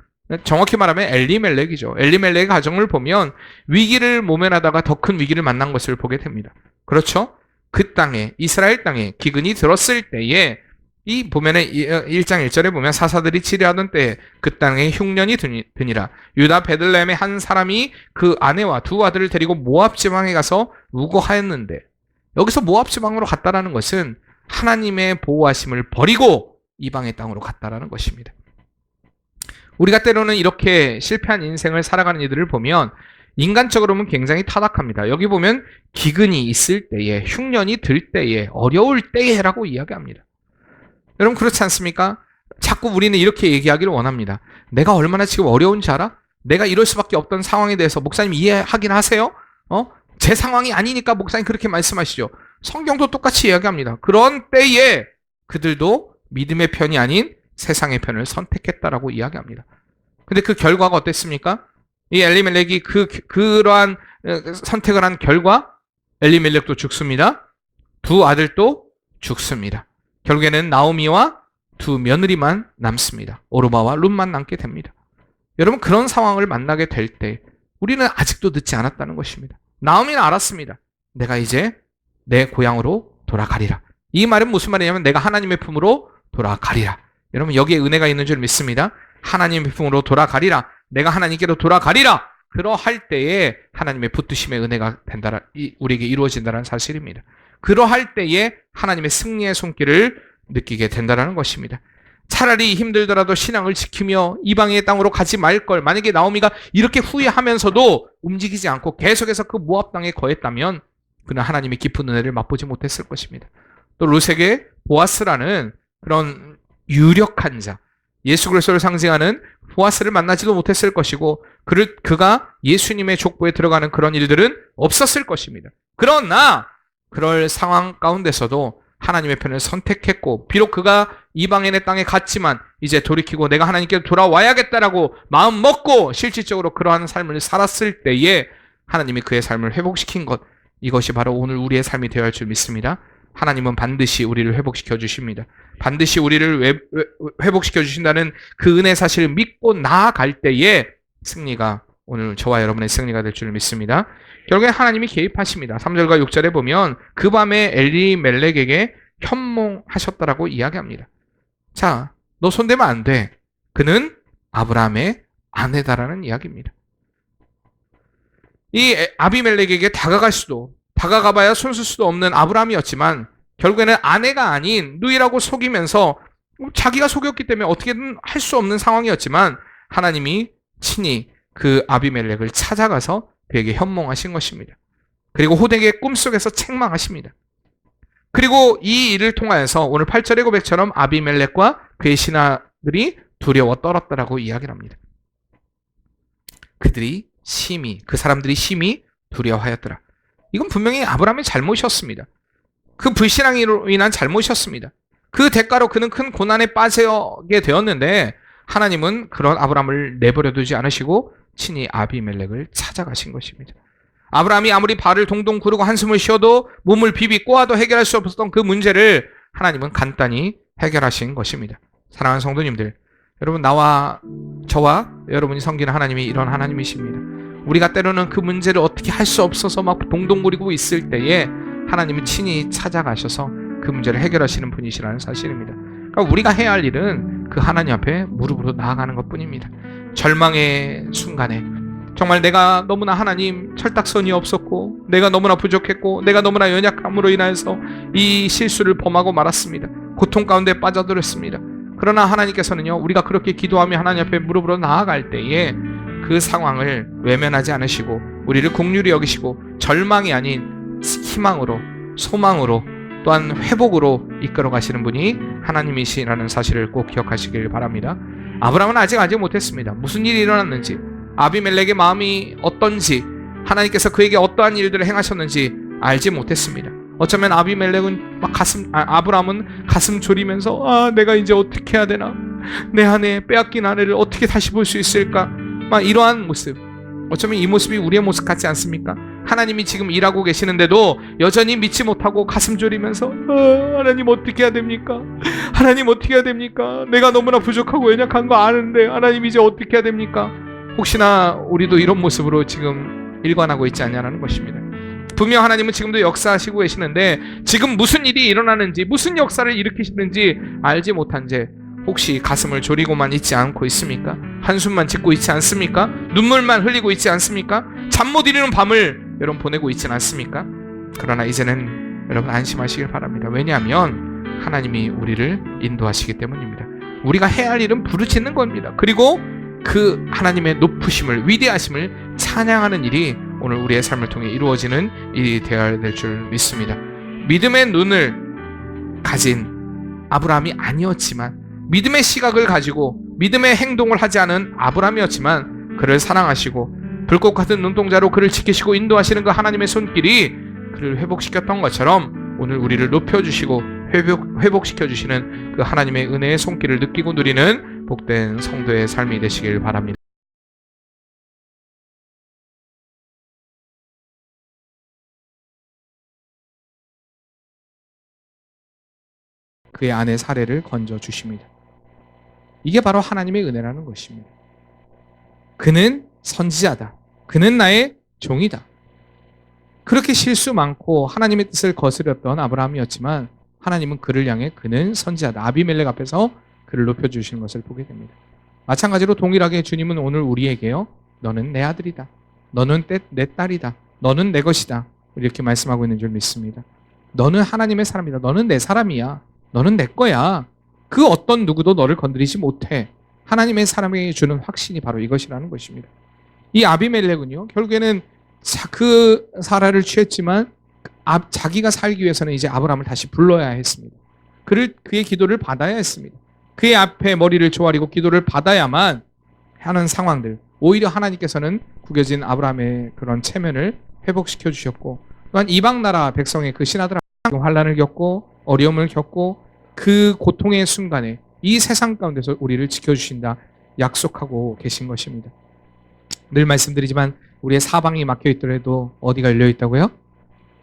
[SPEAKER 1] 정확히 말하면 엘리멜렉이죠. 엘리멜렉의 가정을 보면 위기를 모면하다가 더 큰 위기를 만난 것을 보게 됩니다. 그렇죠? 그 땅에, 이스라엘 땅에 기근이 들었을 때에 이 보면은 1장 1절에 보면 사사들이 치리하던 때에 그 땅에 흉년이 드니라. 유다 베들레헴의 한 사람이 그 아내와 두 아들을 데리고 모압 지방에 가서 우거하였는데, 여기서 모압 지방으로 갔다라는 것은 하나님의 보호하심을 버리고 이방의 땅으로 갔다라는 것입니다. 우리가 때로는 이렇게 실패한 인생을 살아가는 이들을 보면 인간적으로는 굉장히 타락합니다. 여기 보면 기근이 있을 때에, 흉년이 들 때에, 어려울 때에라고 이야기합니다. 여러분 그렇지 않습니까? 자꾸 우리는 이렇게 얘기하기를 원합니다. 내가 얼마나 지금 어려운지 알아? 내가 이럴 수밖에 없던 상황에 대해서 목사님 이해하긴 하세요? 제 상황이 아니니까 목사님 그렇게 말씀하시죠. 성경도 똑같이 이야기합니다. 그런 때에 그들도 믿음의 편이 아닌 세상의 편을 선택했다라고 이야기합니다. 근데 그 결과가 어땠습니까? 이 엘리멜렉이 그러한 선택을 한 결과 엘리멜렉도 죽습니다. 두 아들도 죽습니다. 결국에는 나오미와 두 며느리만 남습니다. 오르바와 룻만 남게 됩니다. 여러분 그런 상황을 만나게 될 때 우리는 아직도 늦지 않았다는 것입니다. 나오미는 알았습니다. 내가 이제 내 고향으로 돌아가리라. 이 말은 무슨 말이냐면 내가 하나님의 품으로 돌아가리라. 여러분 여기에 은혜가 있는 줄 믿습니다. 하나님의 품으로 돌아가리라. 내가 하나님께로 돌아가리라. 그러할 때에 하나님의 붙드심의 은혜가 된다, 우리에게 이루어진다는 사실입니다. 그러할 때에 하나님의 승리의 손길을 느끼게 된다는 것입니다. 차라리 힘들더라도 신앙을 지키며 이방의 땅으로 가지 말걸, 만약에 나오미가 이렇게 후회하면서도 움직이지 않고 계속해서 그 모압 땅에 거했다면 그는 하나님의 깊은 은혜를 맛보지 못했을 것입니다. 또 룻에게 보아스라는 그런 유력한 자, 예수 그리스도를 상징하는 보아스를 만나지도 못했을 것이고 그가 예수님의 족보에 들어가는 그런 일들은 없었을 것입니다. 그러나 그럴 상황 가운데서도 하나님의 편을 선택했고, 비록 그가 이방인의 땅에 갔지만 이제 돌이키고 내가 하나님께 돌아와야겠다라고 마음 먹고 실질적으로 그러한 삶을 살았을 때에 하나님이 그의 삶을 회복시킨 것, 이것이 바로 오늘 우리의 삶이 되어야 할 줄 믿습니다. 하나님은 반드시 우리를 회복시켜 주십니다. 반드시 우리를 회복시켜 주신다는 그 은혜 사실을 믿고 나아갈 때에 승리가, 오늘 저와 여러분의 승리가 될 줄 믿습니다. 결국에 하나님이 개입하십니다. 3절과 6절에 보면 그 밤에 엘리멜렉에게 현몽하셨다라고 이야기합니다. 자, 너 손대면 안 돼. 그는 아브라함의 아내다라는 이야기입니다. 이 아비멜렉에게 다가가봐야 손쓸 수도 없는 아브라함이었지만 결국에는 아내가 아닌 누이라고 속이면서 자기가 속였기 때문에 어떻게든 할 수 없는 상황이었지만 하나님이 친히 그 아비멜렉을 찾아가서 그에게 현몽하신 것입니다. 그리고 호되게 꿈속에서 책망하십니다. 그리고 이 일을 통하여서 오늘 8절의 고백처럼 아비멜렉과 그의 신하들이 두려워 떨었다라고 이야기를 합니다. 그 사람들이 심히 두려워하였더라. 이건 분명히 아브라함의 잘못이었습니다. 그 불신앙으로 인한 잘못이었습니다. 그 대가로 그는 큰 고난에 빠지게 되었는데 하나님은 그런 아브라함을 내버려 두지 않으시고 친히 아비멜렉을 찾아가신 것입니다. 아브라함이 아무리 발을 동동 구르고 한숨을 쉬어도 몸을 비비 꼬아도 해결할 수 없었던 그 문제를 하나님은 간단히 해결하신 것입니다. 사랑하는 성도님들, 여러분 저와 여러분이 섬기는 하나님이 이런 하나님이십니다. 우리가 때로는 그 문제를 어떻게 할 수 없어서 막 동동구리고 있을 때에 하나님은 친히 찾아가셔서 그 문제를 해결하시는 분이시라는 사실입니다. 그러니까 우리가 해야 할 일은 그 하나님 앞에 무릎으로 나아가는 것뿐입니다. 절망의 순간에 정말 내가 너무나 하나님 철딱선이 없었고 내가 너무나 부족했고 내가 너무나 연약함으로 인하여서 이 실수를 범하고 말았습니다. 고통 가운데 빠져들었습니다. 그러나 하나님께서는요, 우리가 그렇게 기도하며 하나님 앞에 무릎으로 나아갈 때에 그 상황을 외면하지 않으시고 우리를 긍휼히 여기시고 절망이 아닌 희망으로, 소망으로, 또한 회복으로 이끌어 가시는 분이 하나님이시라는 사실을 꼭 기억하시길 바랍니다. 아브라함은 아직 알지 못했습니다. 무슨 일이 일어났는지, 아비멜렉의 마음이 어떤지, 하나님께서 그에게 어떠한 일들을 행하셨는지 알지 못했습니다. 어쩌면 아비멜렉은 아브라함은 가슴 졸이면서 내가 이제 어떻게 해야 되나, 내 아내, 빼앗긴 아내를 어떻게 다시 볼 수 있을까, 이러한 모습, 어쩌면 이 모습이 우리의 모습 같지 않습니까? 하나님이 지금 일하고 계시는데도 여전히 믿지 못하고 가슴 졸이면서 하나님 어떻게 해야 됩니까? 하나님 어떻게 해야 됩니까? 내가 너무나 부족하고 연약한 거 아는데 하나님 이제 어떻게 해야 됩니까? 혹시나 우리도 이런 모습으로 지금 일관하고 있지 않냐는 것입니다. 분명 하나님은 지금도 역사하시고 계시는데 지금 무슨 일이 일어나는지, 무슨 역사를 일으키시는지 알지 못한 채 혹시 가슴을 졸이고만 있지 않고 있습니까? 한숨만 짓고 있지 않습니까? 눈물만 흘리고 있지 않습니까? 잠 못 이루는 밤을 여러분 보내고 있지 않습니까? 그러나 이제는 여러분 안심하시길 바랍니다. 왜냐하면 하나님이 우리를 인도하시기 때문입니다. 우리가 해야 할 일은 부르짖는 겁니다. 그리고 그 하나님의 높으심을, 위대하심을 찬양하는 일이 오늘 우리의 삶을 통해 이루어지는 일이 되어야 될 줄 믿습니다. 믿음의 눈을 가진 아브라함이 아니었지만, 믿음의 시각을 가지고 믿음의 행동을 하지 않은 아브라함이었지만 그를 사랑하시고 불꽃 같은 눈동자로 그를 지키시고 인도하시는 그 하나님의 손길이 그를 회복시켰던 것처럼 오늘 우리를 높여주시고 회복시켜주시는 그 하나님의 은혜의 손길을 느끼고 누리는 복된 성도의 삶이 되시길 바랍니다. 그의 아내 사례를 건져주십니다. 이게 바로 하나님의 은혜라는 것입니다. 그는 선지자다. 그는 나의 종이다. 그렇게 실수 많고 하나님의 뜻을 거스렸던 아브라함이었지만 하나님은 그를 향해 그는 선지자다. 아비멜렉 앞에서 그를 높여주시는 것을 보게 됩니다. 마찬가지로 동일하게 주님은 오늘 우리에게요, 너는 내 아들이다. 너는 내 딸이다. 너는 내 것이다. 이렇게 말씀하고 있는 줄 믿습니다. 너는 하나님의 사람이다. 너는 내 사람이야. 너는 내 거야. 그 어떤 누구도 너를 건드리지 못해. 하나님의 사람에게 주는 확신이 바로 이것이라는 것입니다. 이 아비멜렉은요, 결국에는 그 사라를 취했지만 자기가 살기 위해서는 이제 아브라함을 다시 불러야 했습니다. 그의 기도를 받아야 했습니다. 그의 앞에 머리를 조아리고 기도를 받아야만 하는 상황들, 오히려 하나님께서는 구겨진 아브라함의 그런 체면을 회복시켜 주셨고, 또한 이방 나라 백성의 그 신하들 환난을 겪고 어려움을 겪고 그 고통의 순간에 이 세상 가운데서 우리를 지켜주신다 약속하고 계신 것입니다. 늘 말씀드리지만 우리의 사방이 막혀 있더라도 어디가 열려 있다고요?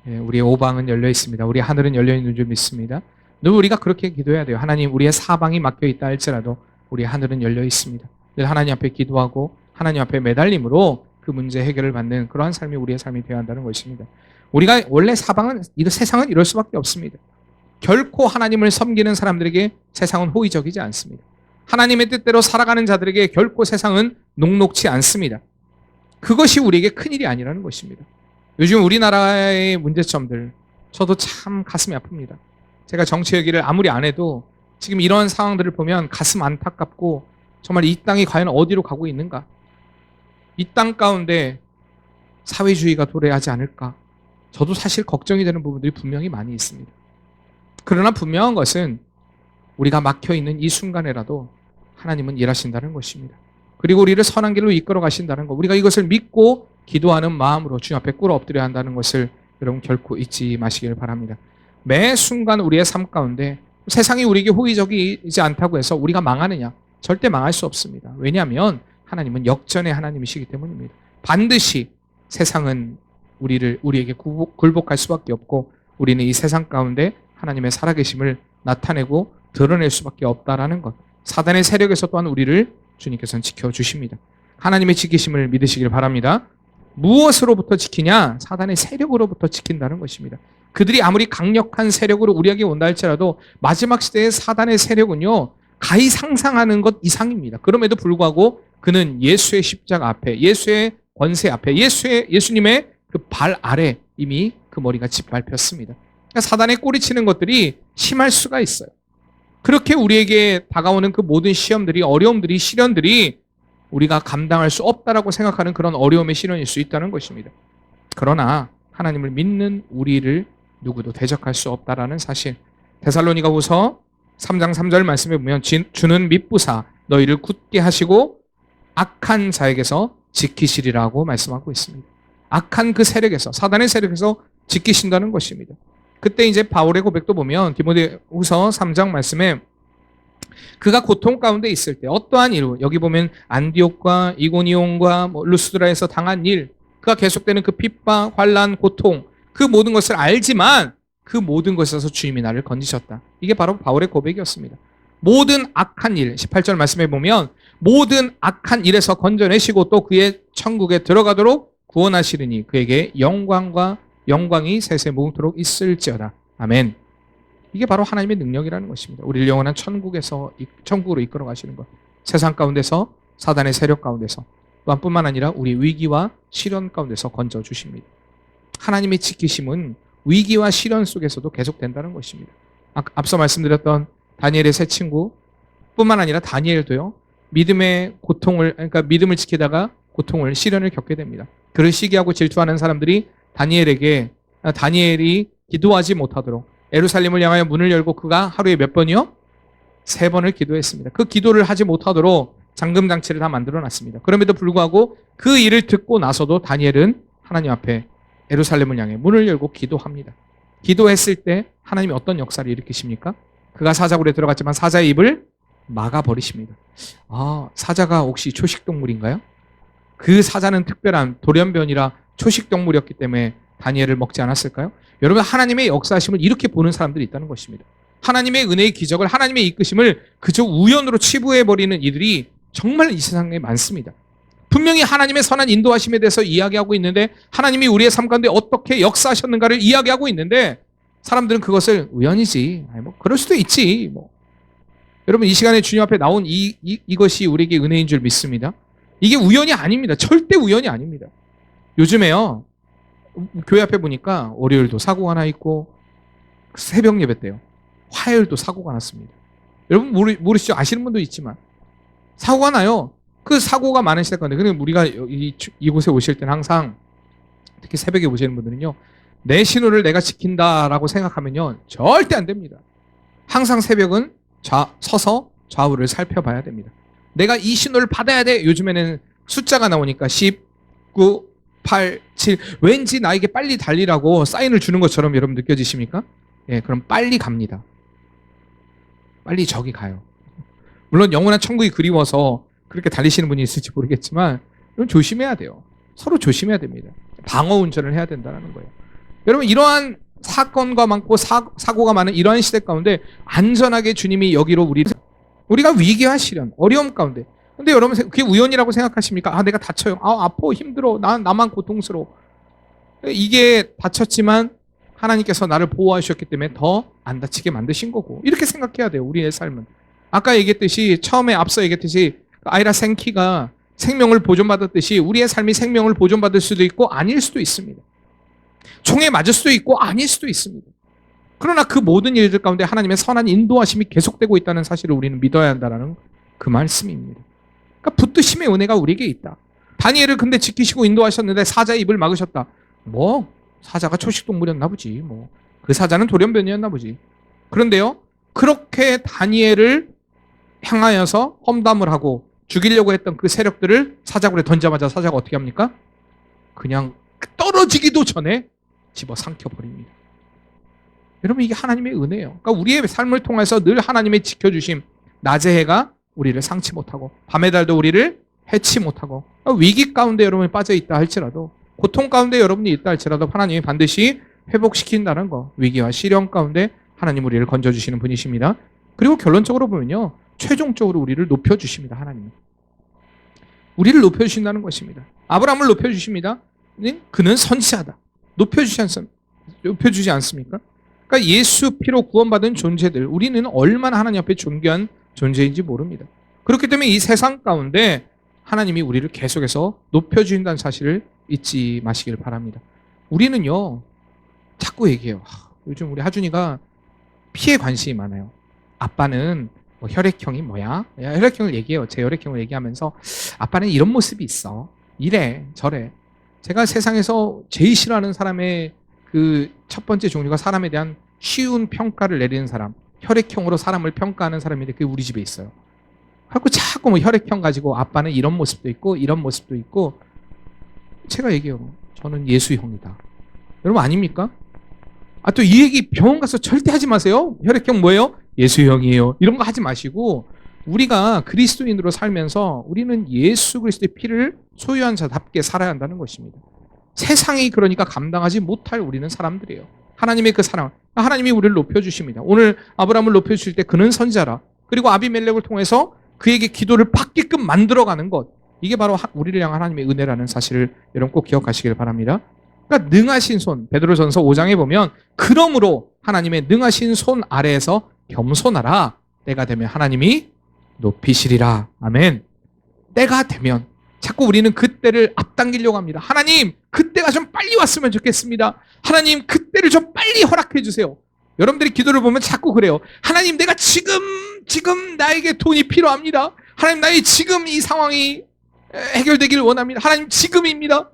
[SPEAKER 1] 우리의 오방은 열려 있습니다. 우리의 하늘은 열려 있는 줄 믿습니다. 늘 우리가 그렇게 기도해야 돼요. 하나님, 우리의 사방이 막혀 있다 할지라도 우리의 하늘은 열려 있습니다. 늘 하나님 앞에 기도하고 하나님 앞에 매달림으로 그 문제 해결을 받는 그러한 삶이 우리의 삶이 되어야 한다는 것입니다. 우리가 원래 세상은 이럴 수밖에 없습니다. 결코 하나님을 섬기는 사람들에게 세상은 호의적이지 않습니다. 하나님의 뜻대로 살아가는 자들에게 결코 세상은 녹록지 않습니다. 그것이 우리에게 큰일이 아니라는 것입니다. 요즘 우리나라의 문제점들, 저도 참 가슴이 아픕니다. 제가 정치 얘기를 아무리 안 해도 지금 이런 상황들을 보면 가슴 안타깝고, 정말 이 땅이 과연 어디로 가고 있는가? 이 땅 가운데 사회주의가 도래하지 않을까? 저도 사실 걱정이 되는 부분들이 분명히 많이 있습니다. 그러나 분명한 것은 우리가 막혀있는 이 순간에라도 하나님은 일하신다는 것입니다. 그리고 우리를 선한 길로 이끌어 가신다는 것, 우리가 이것을 믿고 기도하는 마음으로 주님 앞에 꿇어 엎드려야 한다는 것을 여러분 결코 잊지 마시길 바랍니다. 매 순간 우리의 삶 가운데 세상이 우리에게 호의적이지 않다고 해서 우리가 망하느냐? 절대 망할 수 없습니다. 왜냐하면 하나님은 역전의 하나님이시기 때문입니다. 반드시 세상은 우리에게 굴복할 수밖에 없고, 우리는 이 세상 가운데 하나님의 살아계심을 나타내고 드러낼 수밖에 없다라는 것, 사단의 세력에서 또한 우리를 주님께서는 지켜주십니다. 하나님의 지키심을 믿으시길 바랍니다. 무엇으로부터 지키냐? 사단의 세력으로부터 지킨다는 것입니다. 그들이 아무리 강력한 세력으로 우리에게 온다 할지라도 마지막 시대의 사단의 세력은요, 가히 상상하는 것 이상입니다. 그럼에도 불구하고 그는 예수의 십자가 앞에, 예수의
[SPEAKER 2] 권세 앞에 예수님의 그 발 아래 이미 그 머리가 짓밟혔습니다. 그러니까 사단의 꼬리치는 것들이 심할 수가 있어요. 그렇게 우리에게 다가오는 그 모든 시험들이, 어려움들이, 시련들이 우리가 감당할 수 없다라고 생각하는 그런 어려움의 시련일 수 있다는 것입니다. 그러나 하나님을 믿는 우리를 누구도 대적할 수 없다라는 사실. 데살로니가후서 3장 3절 말씀에 보면 주는 밑부사 너희를 굳게 하시고 악한 자에게서 지키시리라고 말씀하고 있습니다. 악한 그 세력에서, 사단의 세력에서 지키신다는 것입니다. 그때 이제 바울의 고백도 보면 디모데후서 3장 말씀에 그가 고통 가운데 있을 때 어떠한 일, 여기 보면 안디옥과 이고니온과 루스드라에서 당한 일, 그가 계속되는 그 핍박, 환난, 고통, 그 모든 것을 알지만 그 모든 것에서 주님이 나를 건지셨다. 이게 바로 바울의 고백이었습니다. 모든 악한 일, 18절 말씀에 보면 모든 악한 일에서 건져내시고 또 그의 천국에 들어가도록 구원하시리니 그에게 영광이 세세 무궁토록 있을지어다. 아멘. 이게 바로 하나님의 능력이라는 것입니다. 우리를 영원한 천국으로 이끌어 가시는 것. 세상 가운데서, 사단의 세력 가운데서, 또한 뿐만 아니라 우리 위기와 시련 가운데서 건져 주십니다. 하나님의 지키심은 위기와 시련 속에서도 계속된다는 것입니다. 앞서 말씀드렸던 다니엘의 세 친구 뿐만 아니라 다니엘도요, 그러니까 믿음을 지키다가 고통을, 시련을 겪게 됩니다. 그를 시기하고 질투하는 사람들이 다니엘이 기도하지 못하도록 예루살렘을 향하여 문을 열고 그가 하루에 몇 번이요? 3번을 기도했습니다. 그 기도를 하지 못하도록 잠금 장치를 다 만들어 놨습니다. 그럼에도 불구하고 그 일을 듣고 나서도 다니엘은 하나님 앞에 예루살렘을 향해 문을 열고 기도합니다. 기도했을 때 하나님이 어떤 역사를 일으키십니까? 그가 사자굴에 들어갔지만 사자의 입을 막아버리십니다. 사자가 혹시 초식동물인가요? 그 사자는 특별한 돌연변이라 초식동물이었기 때문에 다니엘을 먹지 않았을까요? 여러분, 하나님의 역사하심을 이렇게 보는 사람들이 있다는 것입니다. 하나님의 은혜의 기적을, 하나님의 이끄심을 그저 우연으로 치부해버리는 이들이 정말 이 세상에 많습니다. 분명히 하나님의 선한 인도하심에 대해서 이야기하고 있는데, 하나님이 우리의 삶 가운데 어떻게 역사하셨는가를 이야기하고 있는데, 사람들은 그것을 우연이지, 그럴 수도 있지. 여러분, 이 시간에 주님 앞에 나온 이것이 우리에게 은혜인 줄 믿습니다. 이게 우연이 아닙니다. 절대 우연이 아닙니다. 요즘에요, 교회 앞에 보니까 월요일도 사고가 나 있고 새벽 예배 때요, 화요일도 사고가 났습니다. 여러분 모르시죠? 아시는 분도 있지만 사고가 나요. 그 사고가 많은 시대 가운데, 그러니까 우리가 이곳에 오실 때는 항상, 특히 새벽에 오시는 분들은요, 내 신호를 내가 지킨다라고 생각하면요 절대 안 됩니다. 항상 새벽은 서서 좌우를 살펴봐야 됩니다. 내가 이 신호를 받아야 돼. 요즘에는 숫자가 나오니까 10, 9, 8, 7, 왠지 나에게 빨리 달리라고 사인을 주는 것처럼 여러분 느껴지십니까? 예, 그럼 빨리 갑니다. 빨리 저기 가요. 물론 영원한 천국이 그리워서 그렇게 달리시는 분이 있을지 모르겠지만 여러분 조심해야 돼요. 서로 조심해야 됩니다. 방어 운전을 해야 된다는 거예요. 여러분, 이러한 사건과 많고 사고가 많은 이러한 시대 가운데 안전하게 주님이 여기로 우리가 위기와 시련, 어려움 가운데, 근데 여러분 그게 우연이라고 생각하십니까? 내가 다쳐요. 아파, 힘들어. 나만 고통스러워. 이게 다쳤지만 하나님께서 나를 보호하셨기 때문에 더 안 다치게 만드신 거고, 이렇게 생각해야 돼요. 우리의 삶은. 아까 얘기했듯이, 앞서 얘기했듯이 아이라 생키가 생명을 보존받았듯이 우리의 삶이 생명을 보존받을 수도 있고 아닐 수도 있습니다. 총에 맞을 수도 있고 아닐 수도 있습니다. 그러나 그 모든 일들 가운데 하나님의 선한 인도하심이 계속되고 있다는 사실을 우리는 믿어야 한다는 그 말씀입니다. 그러니까 붙드심의 은혜가 우리에게 있다. 다니엘을 근데 지키시고 인도하셨는데 사자의 입을 막으셨다. 사자가 초식동물이었나 보지. 그 사자는 돌연변이었나 보지. 그런데요, 그렇게 다니엘을 향하여서 험담을 하고 죽이려고 했던 그 세력들을 사자굴에 던자마자 사자가 어떻게 합니까? 그냥 떨어지기도 전에 집어삼켜버립니다. 여러분, 이게 하나님의 은혜예요. 그러니까 우리의 삶을 통해서 늘 하나님의 지켜주심, 낮의 해가 우리를 상치 못하고 밤의 달도 우리를 해치 못하고, 위기 가운데 여러분이 빠져있다 할지라도, 고통 가운데 여러분이 있다 할지라도 하나님이 반드시 회복시킨다는 거, 위기와 시련 가운데 하나님 우리를 건져주시는 분이십니다. 그리고 결론적으로 보면요, 최종적으로 우리를 높여주십니다. 하나님은 우리를 높여주신다는 것입니다. 아브라함을 높여주십니다. 그는 선지자다. 높여주지 않습니까? 그러니까 예수 피로 구원받은 존재들, 우리는 얼마나 하나님 앞에 존귀한 존재인지 모릅니다. 그렇기 때문에 이 세상 가운데 하나님이 우리를 계속해서 높여주신다는 사실을 잊지 마시기를 바랍니다. 우리는요, 자꾸 얘기해요. 요즘 우리 하준이가 피에 관심이 많아요. 아빠는 뭐 혈액형이 뭐야? 혈액형을 얘기해요. 제 혈액형을 얘기하면서 아빠는 이런 모습이 있어. 이래 저래. 제가 세상에서 제일 싫어하는 사람의 그 첫 번째 종류가 사람에 대한 쉬운 평가를 내리는 사람, 혈액형으로 사람을 평가하는 사람인데 그게 우리 집에 있어요. 그래서 자꾸 뭐 혈액형 가지고 아빠는 이런 모습도 있고 이런 모습도 있고. 제가 얘기해요. 저는 예수형이다. 여러분 아닙니까? 또 이 얘기 병원 가서 절대 하지 마세요. 혈액형 뭐예요? 예수형이에요. 이런 거 하지 마시고, 우리가 그리스도인으로 살면서 우리는 예수 그리스도의 피를 소유한 자답게 살아야 한다는 것입니다. 세상이 그러니까 감당하지 못할 우리는 사람들이에요. 하나님의 그 사랑, 하나님이 우리를 높여주십니다. 오늘 아브라함을 높여주실 때 그는 선지자라, 그리고 아비멜렉을 통해서 그에게 기도를 받게끔 만들어가는 것, 이게 바로 우리를 향한 하나님의 은혜라는 사실을 여러분 꼭 기억하시길 바랍니다. 그러니까 능하신 손, 베드로전서 5장에 보면 그러므로 하나님의 능하신 손 아래에서 겸손하라. 때가 되면 하나님이 높이시리라. 아멘. 때가 되면 자꾸 우리는 그때를 앞당기려고 합니다. 하나님, 그때가 좀 빨리 왔으면 좋겠습니다. 하나님, 그때를 좀 빨리 허락해 주세요. 여러분들이 기도를 보면 자꾸 그래요. 하나님, 내가 지금 나에게 돈이 필요합니다. 하나님, 나의 지금 이 상황이 해결되기를 원합니다. 하나님, 지금입니다.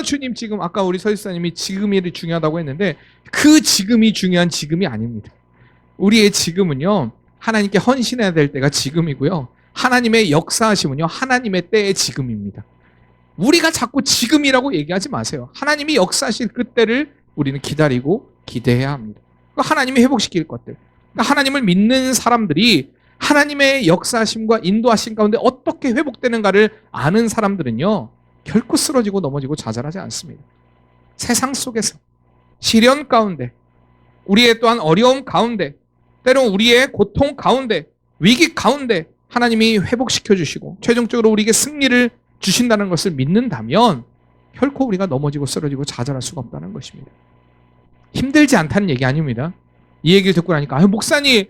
[SPEAKER 2] 주님, 지금. 아까 우리 서일사님이 지금이 중요하다고 했는데 그 지금이 중요한 지금이 아닙니다. 우리의 지금은요, 하나님께 헌신해야 될 때가 지금이고요, 하나님의 역사하심은요, 하나님의 때의 지금입니다. 우리가 자꾸 지금이라고 얘기하지 마세요. 하나님이 역사하실 그때를 우리는 기다리고 기대해야 합니다. 하나님이 회복시킬 것들, 하나님을 믿는 사람들이 하나님의 역사하심과 인도하심 가운데 어떻게 회복되는가를 아는 사람들은요, 결코 쓰러지고 넘어지고 좌절하지 않습니다. 세상 속에서, 시련 가운데, 우리의 또한 어려움 가운데, 때론 우리의 고통 가운데, 위기 가운데 하나님이 회복시켜 주시고 최종적으로 우리에게 승리를 주신다는 것을 믿는다면 결코 우리가 넘어지고 쓰러지고 좌절할 수가 없다는 것입니다. 힘들지 않다는 얘기 아닙니다. 이 얘기를 듣고 나니까 목사님,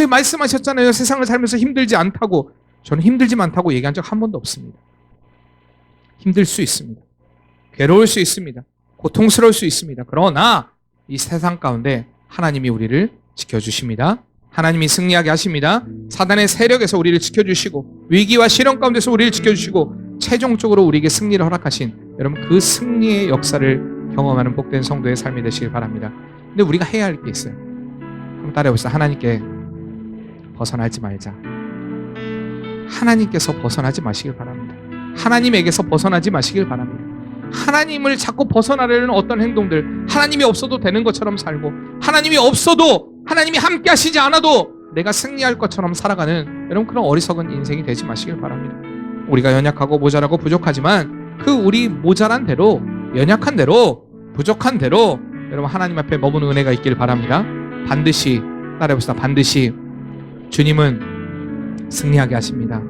[SPEAKER 2] 말씀하셨잖아요. 세상을 살면서 힘들지 않다고. 저는 힘들지 않다고 얘기한 적 한 번도 없습니다. 힘들 수 있습니다. 괴로울 수 있습니다. 고통스러울 수 있습니다. 그러나 이 세상 가운데 하나님이 우리를 지켜주십니다. 하나님이 승리하게 하십니다. 사단의 세력에서 우리를 지켜주시고 위기와 시련 가운데서 우리를 지켜주시고 최종적으로 우리에게 승리를 허락하신 여러분, 그 승리의 역사를 경험하는 복된 성도의 삶이 되시길 바랍니다. 근데 우리가 해야 할 게 있어요. 그럼 따라해보시죠. 하나님께 벗어나지 말자. 하나님께서 벗어나지 마시길 바랍니다. 하나님에게서 벗어나지 마시길 바랍니다. 하나님을 자꾸 벗어나려는 어떤 행동들, 하나님이 없어도 되는 것처럼 살고, 하나님이 없어도, 하나님이 함께 하시지 않아도 내가 승리할 것처럼 살아가는 여러분, 그런 어리석은 인생이 되지 마시길 바랍니다. 우리가 연약하고 모자라고 부족하지만 그 우리 모자란 대로, 연약한 대로, 부족한 대로 여러분 하나님 앞에 머무는 은혜가 있길 바랍니다. 반드시, 따라해봅시다. 반드시 주님은 승리하게 하십니다.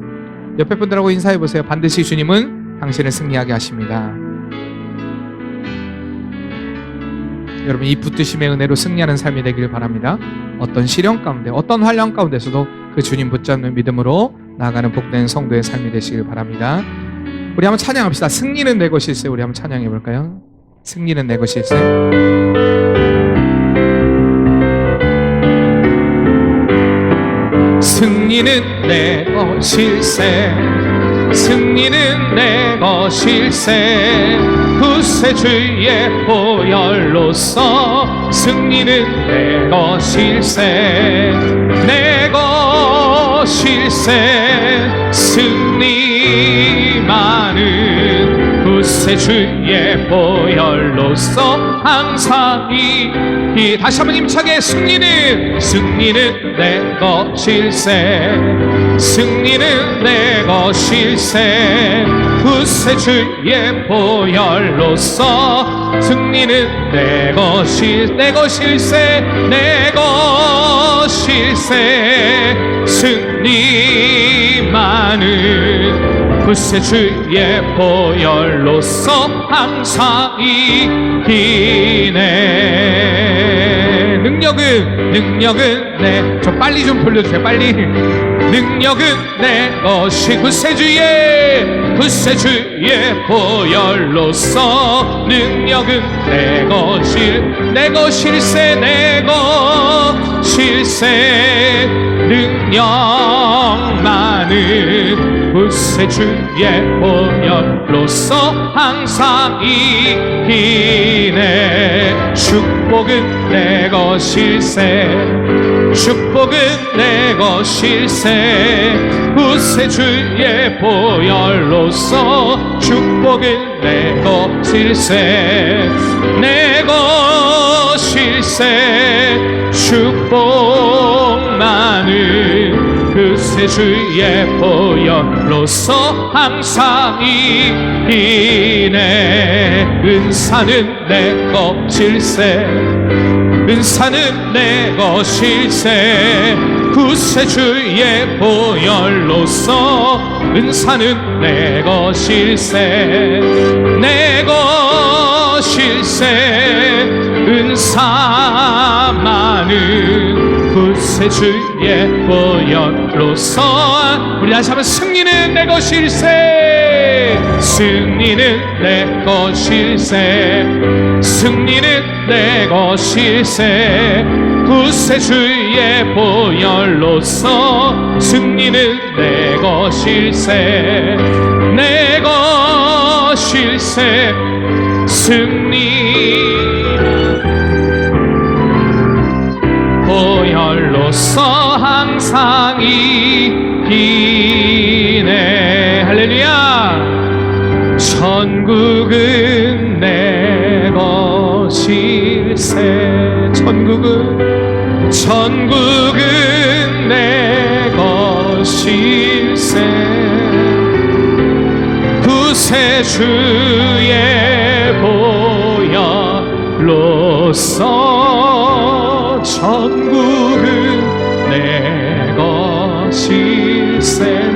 [SPEAKER 2] 옆에 분들하고 인사해보세요. 반드시 주님은 당신을 승리하게 하십니다. 여러분, 이 붙드심의 은혜로 승리하는 삶이 되길 바랍니다. 어떤 시련 가운데, 어떤 환난 가운데서도 그 주님 붙잡는 믿음으로 나아가는 복된 성도의 삶이 되시길 바랍니다. 우리 한번 찬양합시다. 승리는 내 것일세. 우리 한번 찬양해 볼까요? 승리는 내 것일세. 승리는 내 것일세. 승리는 내 것일세. 구세주의 보혈로서 승리는 내 것일세. 내 것일세. 승리만은 구세주의 보혈로서 항상 이 다시 한번 힘차게 승리는 내 것일세. 승리는 내 것일세. 구세주의 보혈로서 승리는 내 것일세. 내 것일세. 승리만은 구세주의 보혈로서 항상 이기네. 능력 능력은 저 빨리 좀 돌려주세요. 빨리. 능력은 내 것이 구세주의 보혈로서 능력은 내 것일세 능력 많은 구세주의 보혈로서 항상 이기네. 축복은 내 것일세 구세주의 보혈로서 축복은 내 것일세 축복 많은 구세주의 보혈로서 항상 이기네. 은사는 내 것일세 구세주의 보혈로서 은사는 내 것일세 은사 많은 구세주의 보혈로서 우리 다시 한번 승리는 내 것일세 구세주의 보혈로서 승리는 내 것일세 승리 보혈로서 항상 이기네. 할렐루야. 천국은 내 것일세 천국은 내 것일세 구세주의 보혈로서 천국은 내 것일세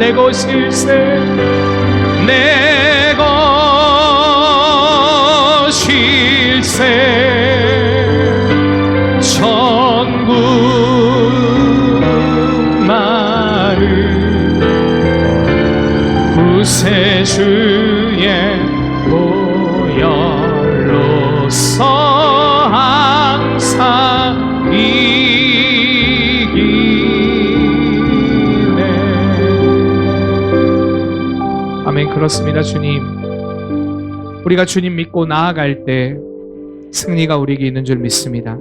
[SPEAKER 2] 천국 많은 구세주의 보혈로서 항상 이기네. 아멘. 그렇습니다. 주님, 우리가 주님 믿고 나아갈 때 승리가 우리에게 있는 줄 믿습니다.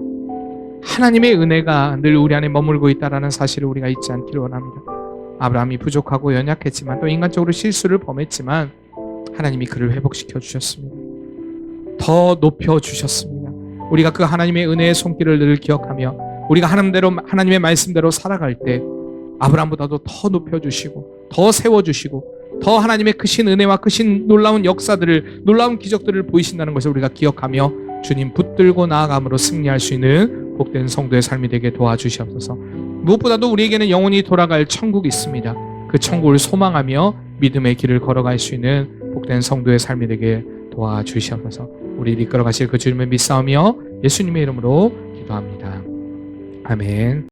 [SPEAKER 2] 하나님의 은혜가 늘 우리 안에 머물고 있다는 사실을 우리가 잊지 않기를 원합니다. 아브라함이 부족하고 연약했지만 또 인간적으로 실수를 범했지만 하나님이 그를 회복시켜 주셨습니다. 더 높여 주셨습니다. 우리가 그 하나님의 은혜의 손길을 늘 기억하며 우리가 하나님의 말씀대로 살아갈 때 아브라함보다도 더 높여 주시고 더 세워 주시고 더 하나님의 크신 은혜와 크신 놀라운 역사들을, 놀라운 기적들을 보이신다는 것을 우리가 기억하며 주님 붙들고 나아감으로 승리할 수 있는 복된 성도의 삶이 되게 도와주시옵소서. 무엇보다도 우리에게는 영원히 돌아갈 천국이 있습니다. 그 천국을 소망하며 믿음의 길을 걸어갈 수 있는 복된 성도의 삶이 되게 도와주시옵소서. 우리를 이끌어 가실 그 주님을 믿사오며 예수님의 이름으로 기도합니다. 아멘.